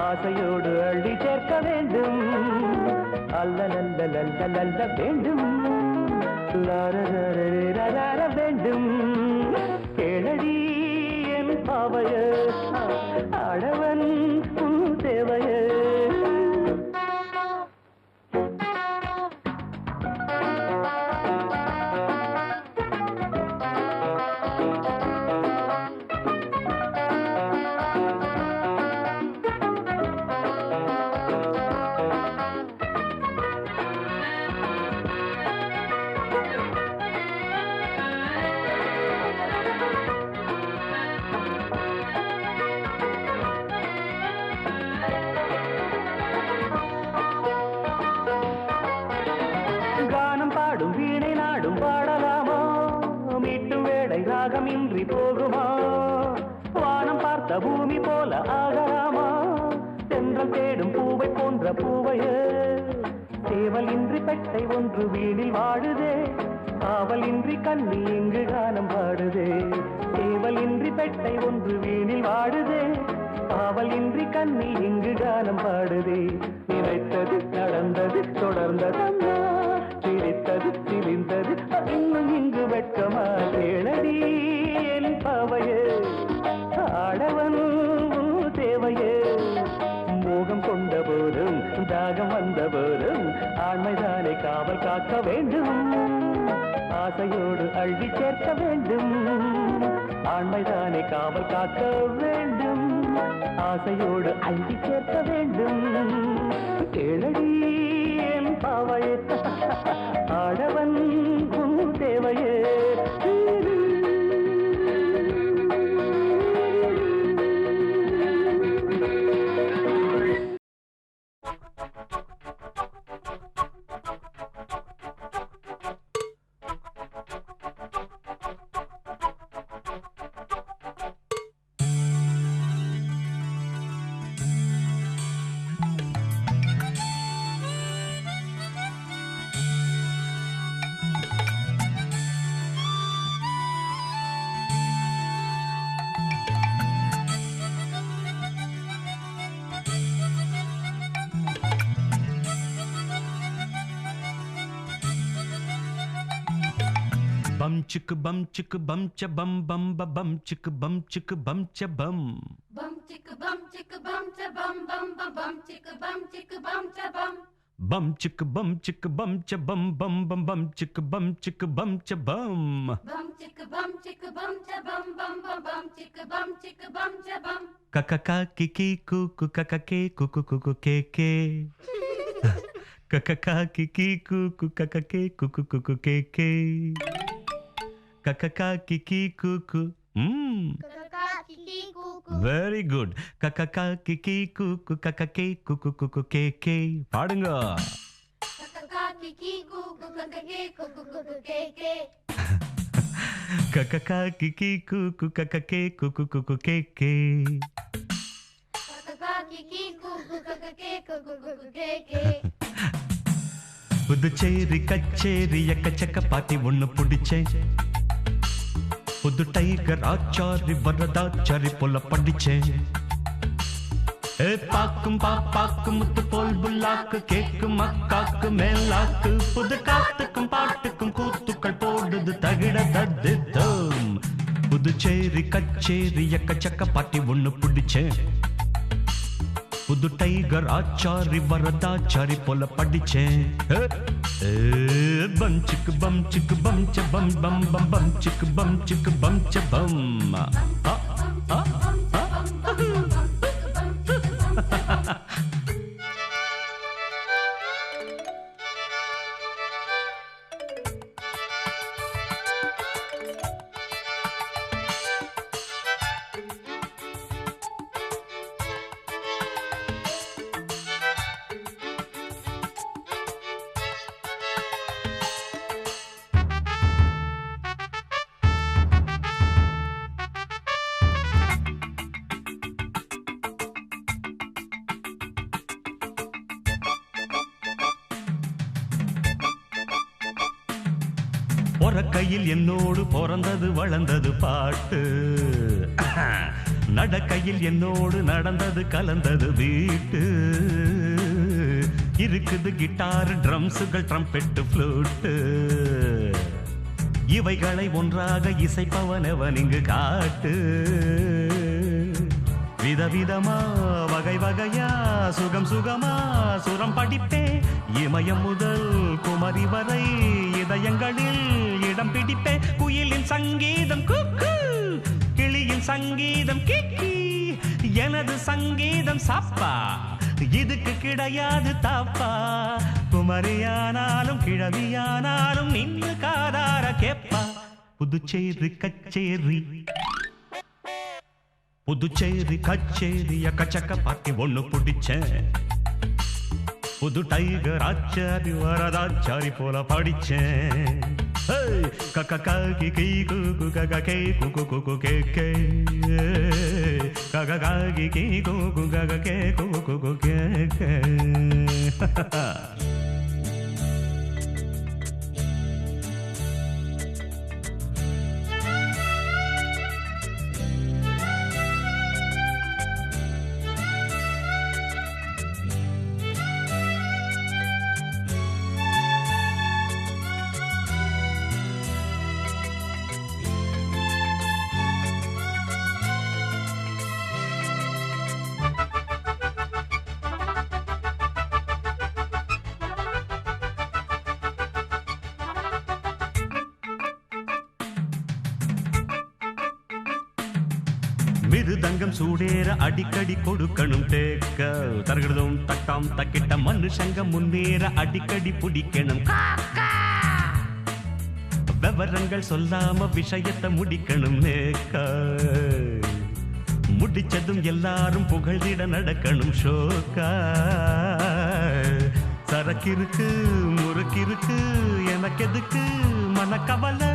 ஆசையோடு அள்ளி சேர்க்க வேண்டும். அல்ல வேண்டும். லார வேண்டும். கேளடி என் பாவையே, ஆடவன் உன் தேவையே. ராகமின்றி போகுமா? வானம் பார்த்த பூமி போல ஆகலாமா? தென்றல் தேடும் பூவை போன்ற பூவையே, சேவல் இன்றி பெட்டை ஒன்று வீணில் வாழுதே. காவலின்றி கண்ணி இங்கு கானம் பாடுதே சேவலின்றி பெட்டை ஒன்று வீணில் வாடுதே காவலின்றி கண்ணி இங்கு கானம் பாடுதே நினைத்தது நடந்தது தொடர்ந்ததம்மா சிரித்தது சிரிந்தது இன்னும் இங்கு வெட்கமா கேளடி என் பாவையே ஆடவன் தேவையே மோகம் கொண்ட போதும் தாகம் வந்த போதும் ஆண்மைதானே காவல் காக்க வேண்டும் ஆசையோடு அள்ளி சேர்க்க வேண்டும் ஆண்மைதானே காவல் காக்க வேண்டும் ஆசையோடு அள்ளி சேர்க்க வேண்டும் கேளடி என் பாவையே ஆடவன் தேவையே bum chicka bum chicka bum cha bum bum ba bum chicka bum cha bum bum chicka bum cha bum bum ba bum chicka bum cha bum bum chicka bum cha bum bum bum bum chicka bum cha bum bum chicka bum cha bum bum ba bum chicka bum cha bum kakaka kiki kuku kakake kuku kuku keke kakaka kiki kuku kakake kuku kuku keke kakaka kiki kuku kakaka kiki kuku very good kakaka kiki kuku kakake kuku kuku keke பாடுங்க kakaka kiki kuku kakake kuku kuku keke kakaka kiki kuku kakake kuku kuku keke kakaka kiki kuku kakake kuku kuku keke Puducherry கச்சேரி எக்கச்சக்க பாட்டி ஒண்ணு பிடிச்சேன் புது tiger Achari Varadachari போல படிச்சேன் பாக்கும் பாப்பாக்கும் முத்து போல் புல்லாக்கு கேக்கும் அக்காக்கு மேலாக்கு புது காத்துக்கும் பாட்டுக்கும் கூத்துக்கள் போடுது தகிட தத்தித்தம் புதுச்சேரி கச்சேரி எக்கச்சக்க பாட்டி ஒண்ணு பிடிச்சேன் புது டைகர் ஆச்சாரி வரதாச்சாரி போல படிச்சேன் பம் சிக்கு பம் சிக்கு பம் ச பம் பம் பம் பம் சிக்கு பம் ச பம் பொறக்கையில் என்னோடு பிறந்தது வளர்ந்தது பாட்டு நடக்கையில் என்னோடு நடந்தது கலந்தது வீட்டு இருக்குது கிட்டார் ட்ரம்ஸுகள் ட்ரம்பெட்டு ஃப்ளூட்டு இவைகளை ஒன்றாக இசைப்பவனவன் இங்கு காட்டு விதவிதமா வகை வகையா சுகம் சுகமா சுரம் படிப்பே இமயம் முதல் குமரி வரை இதயங்களில் இடம் பிடிப்பே குயிலின் சங்கீதம் குக்கு கிளியின் சங்கீதம் கிக்கி எனது சங்கீதம் சாப்பா இதுக்கு கிடையாது தாப்பா குமரியானாலும் கிழவியானாலும் நின்று காதார கேப்பா புதுச்சேரி கச்சேரி புதுச்சேரி கச்சேரி எக்கச்சக்க பாட்டி ஒண்ணு பிடிச்சேன் புது டைகர் ஆச்சாரி வரதாச்சாரி போல படிச்சேன் கக்கி கீ குக்கு ககே குக்கு குக்கு கேக்கே ககி கீ குக்கு ககே குக்கு குக்கு கேக்கே மிருதங்கம் சூடேற அடிக்கடி கொடுக்கணும் தேக்க தருகிறதும் தட்டாம் தக்கிட்ட மனுஷங்க முன்னேற அடிக்கடி பிடிக்கணும் விவரங்கள் சொல்லாம விஷயத்தை முடிக்கணும் நேக்க முடிச்சதும் எல்லாரும் புகழ்ந்திட நடக்கணும் ஷோக்கா சரக்கிருக்கு முறுக்கிருக்கு எனக்கு எதுக்கு மனக்கவலை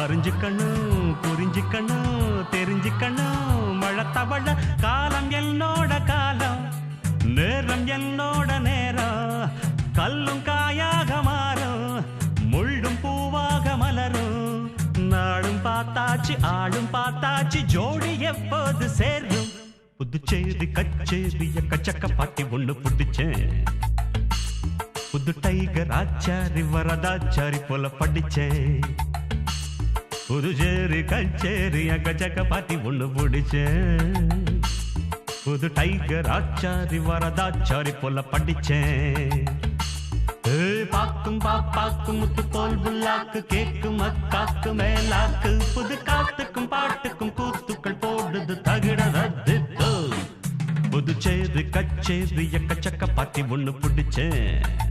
அறிஞ்சுக்கணும் புரிஞ்சுக்கணும் தெரிஞ்சுக்கணும் மழை தவள காலம் என்னோட காலம் நேரம் என்னோட நேரம் கல்லும் காயாக மாறும் முள்ளும் பூவாக மலரும் நாளும் பார்த்தாச்சு ஆளும் பார்த்தாச்சு ஜோடி எப்போது சேரும் புதுச்சேரி கச்சேரிய கச்சக்க பாட்டி ஒண்ணு புடிச்சேன் புது டைகர் ஆச்சாரி வரதாச்சாரி போல படிச்சேன் புதுச்சேரி கச்சேரிய கச்சக்க பாட்டி ஒண்ணு புடிச்சேன் புது டைகர் ஆச்சாரி வரதாச்சாரி போல படிச்சேன் பாக்கும் பாப்பாக்கும் முத்து போல் புல்லாக்கு கேக்கும் அக்காக்கு மேலாக்கு புது காத்துக்கும் பாட்டுக்கும் கூத்துக்கள் போடுது தகிடது புதுச்சேரி கச்சேரி எக்கச்சக்க பாட்டி ஒண்ணு பிடிச்சேன்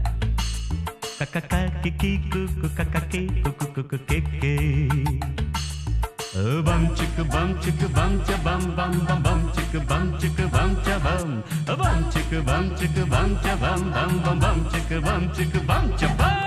கக்கி கீக்கு கக்கி குக்கு கேக்கே bum chicka bum chicka bum cha bum bum bum bum chicka bum cha bum bum chicka bum cha bum bum bum bum chicka bum cha bum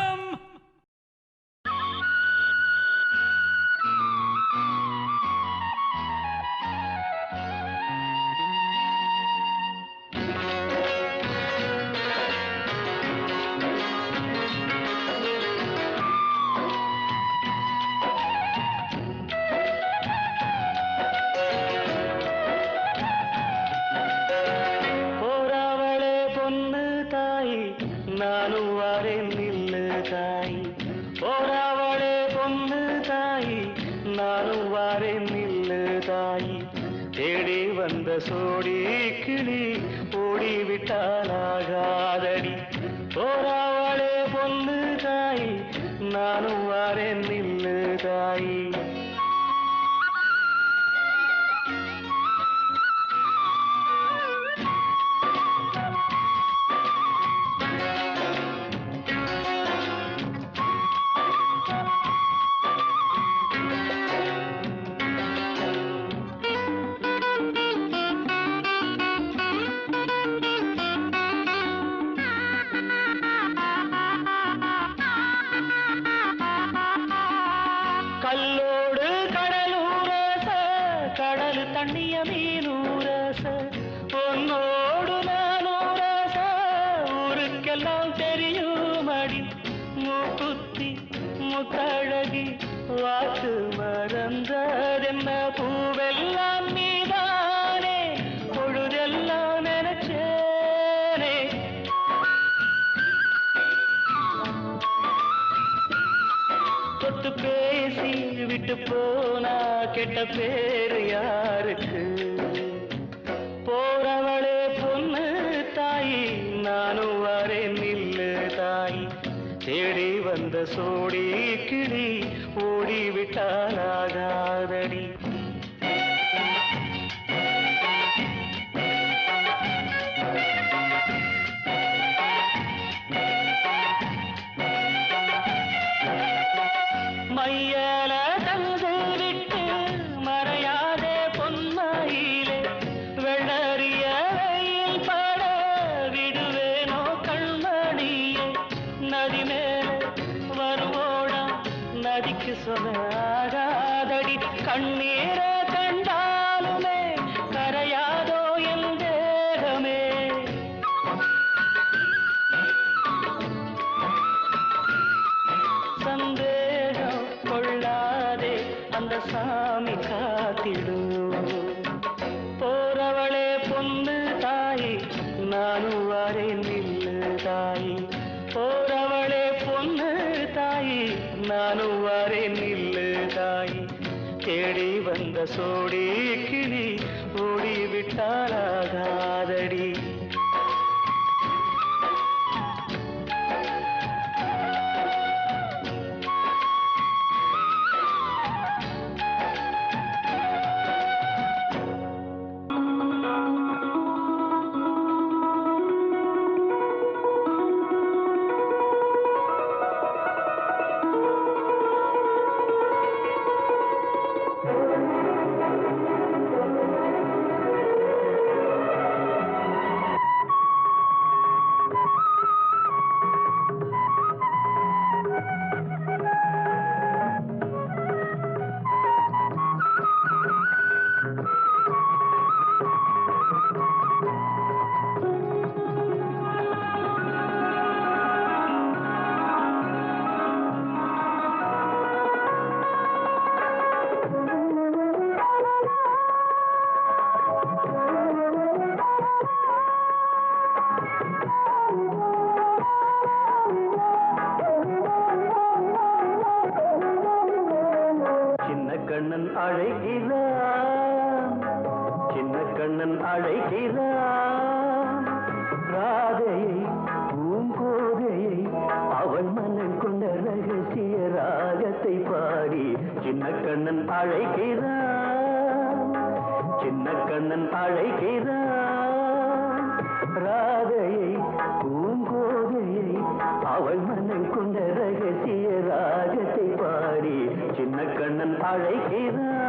சோடி கிளி ஓடிவிட்டாலாகாதடி போராவளே பொண்ணு தாய் நானும் வாரேன் நில்லு தாய் கல்லோடு கடலூரச கடல் தண்ணிய மீனூரச பொன்னோடு நானூரச ஊருக்கெல்லாம் தெரியுமடி மூக்குத்தி முத்தழகி வாக்கு மறந்ததென்ன பூவெல்லாம் நீதானே பொழுதெல்லாம் நினைச்சேனே தொட்டு பேசி விட்டு போனா கெட்ட பேரு யாருக்கு போறவளே பொண்ணு தாயி நானும் வரேன் நில்லு தாய் தேடி வந்த சோடி கிளி ஓடிவிட்டாலாகாதடி மையல தந்து விட்டு மறையாதே பொன்மையிலே வெள்ளறிய வெயில் பட விடுவேனோ கண்மணியே நதி மேலே வருவோடா நதிக்கு சொல்லாதடி கண்ணீரை கண்டாலுமே கரையாதோ என் தேகமே சந்தேகம் கொள்ளாதே அந்த சாமி காத்திடும் போறவளே பொண்ணு தாய் நானும் வரேன் நில்லு தாய் போறவளே பொண்ணு தாய் நானும் வரேன் நில்லு தாய் தேடி வந்த சோடி கிளி ஓடிவிட்டாலாகாதடி அழைக்கிறான், சின்ன கண்ணன் அழைக்கிறான். ராதையை பூங்கோதையை அவள் மனம் கொண்ட ரகசிய ராகத்தை பாடி சின்ன கண்ணன் அழைக்கிறான்.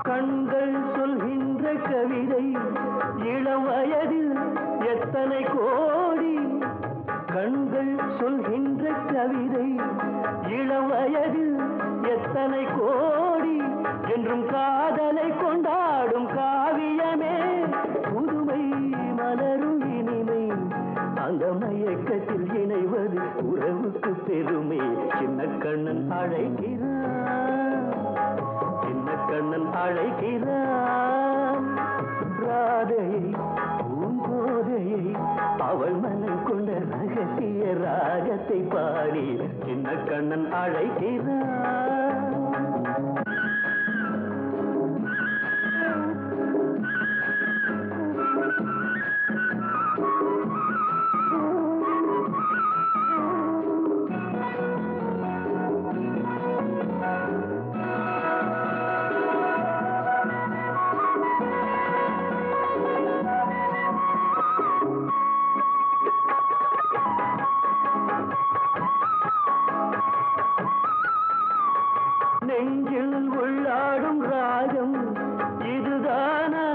கண்கள் சொல்கின்ற கவிதை இளம் வயதில் எத்தனை கோடி, கண்கள் சொல்கின்ற கவிதை இளம் வயதில் எத்தனை கோடி, என்றும் காதலை கொண்டாடும் காவியமே புதுமை மலரும் இனிமை, அந்த மயக்கத்தில் இணைவது உறவுக்கு பெருமை. சின்ன கண்ணன் அழைக்கிறான், சின்ன கண்ணன் அழைக்கிறான். ராதையை பூங்கோதையை அவள் மனம் கொண்ட ரகசிய ராகத்தை பாடி சின்ன கண்ணன் அழைக்கிறான். நெஞ்சில் உள்ளாடும் ராகம் இதுதானா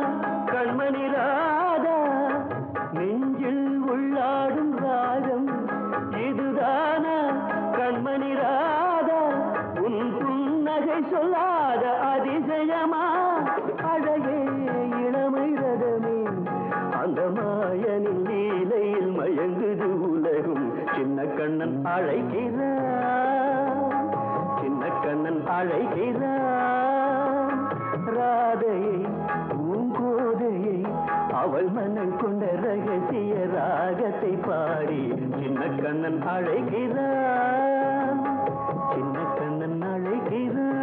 கண்மணி ராதா, நெஞ்சில் உள்ளாடும் ராகம் இதுதானா கண்மணி ராதா, உன் புன்னகை சொல்லாத அதிசயமா அழகே இளமை ரதமே, அந்த மாயனின் லீலையில் மயங்குது உலகும். சின்ன கண்ணன் அழைக்கிறான், சின்ன கண்ணன் அழைக்கிறான். ராதையை பூங்கோதையை அவள் மனம் கொண்ட ரகசிய ராகத்தை பாடி சின்ன கண்ணன் அழைக்கிறான், சின்ன கண்ணன் அழைக்கிறான்.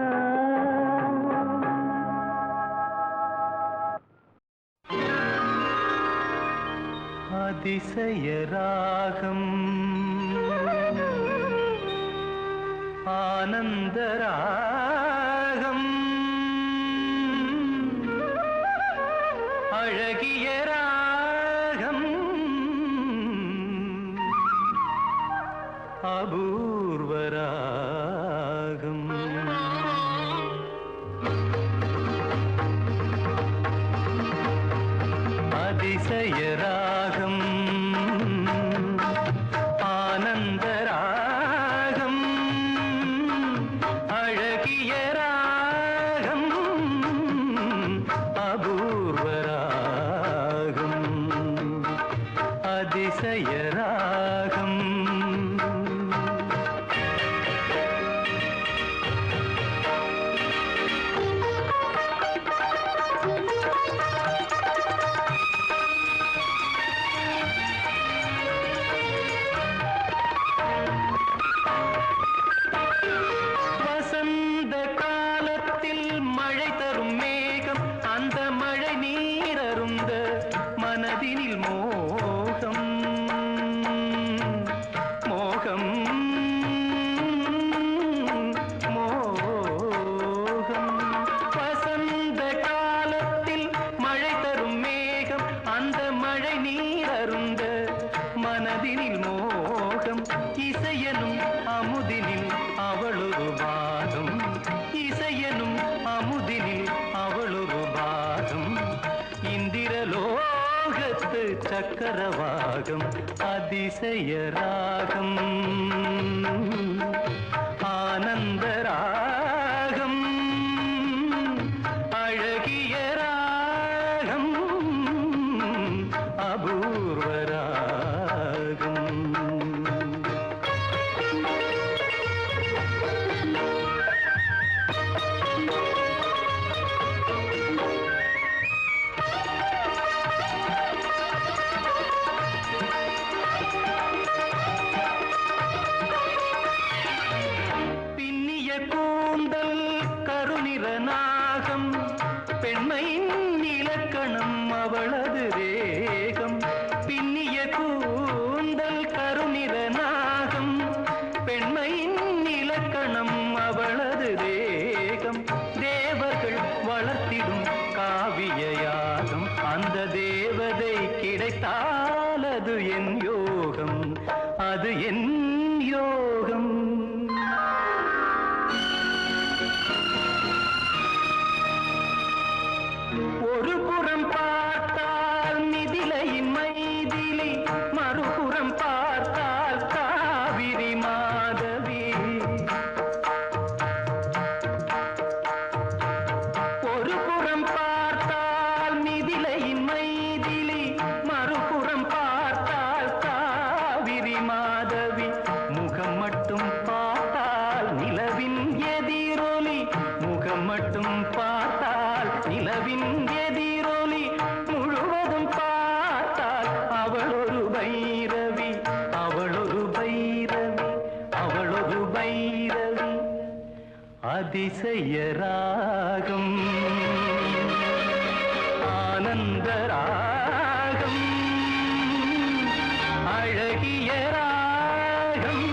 அதிசய ராகம் ஆனந்தராகம் அழகிய ராகம் அபூர்வ ராகம். அதிசய ராகம் ஆனந்தராகம் அழகிய ராகம் அபூர்வ ராகம் அதிசய ராகம். மனதினில் மோகம் மோகம் மோகம். வசந்த காலத்தில் மழை தரும் மேகம், அந்த மழை நீர் அருந்த மனதினில் மோகம். இசையனும் அமுதினில் அவளொரு பாகம், இசையனும் அமுதினில் அவளொரு பாகம். இந்திரலோகத்து சக்கரவாகம் அதிசய ராகம் ஆனந்த ராகம் அழகிய ராகம் அபூர்வ ராகம். தேகம் பின்னிய கூந்தல் கருநிற நாகம் பெண்மையின் இலக்கணம் அவளது தேகம் தேவர்கள் வளர்த்திடும் காவிய யாகம் அந்த தேவதை கிடைத்தால் அது என் யோகம் அது என் யோகம் ஒரு புறம் பார்த்தால் மிதிலையின் மைதிலி மறுபுறம் பார்த்தால் காவிரி மாதவி ஒரு புறம் பார்த்தால் மிதிலையின் மைதிலி மறுபுறம் பார்த்தால் காவிரி மாதவி முகம் மட்டும் பார்த்தால் நிலவின் எதிரொலி முகம் மட்டும் பார்த்தால் நிலவின் எதிரொலி முழுவதும் பார்த்தால் அவளொரு பைரவி அவளொரு பைரவி அவளொரு பைரவி அதிசய ராகம் ஆனந்த ராகம் அழகிய ராகம்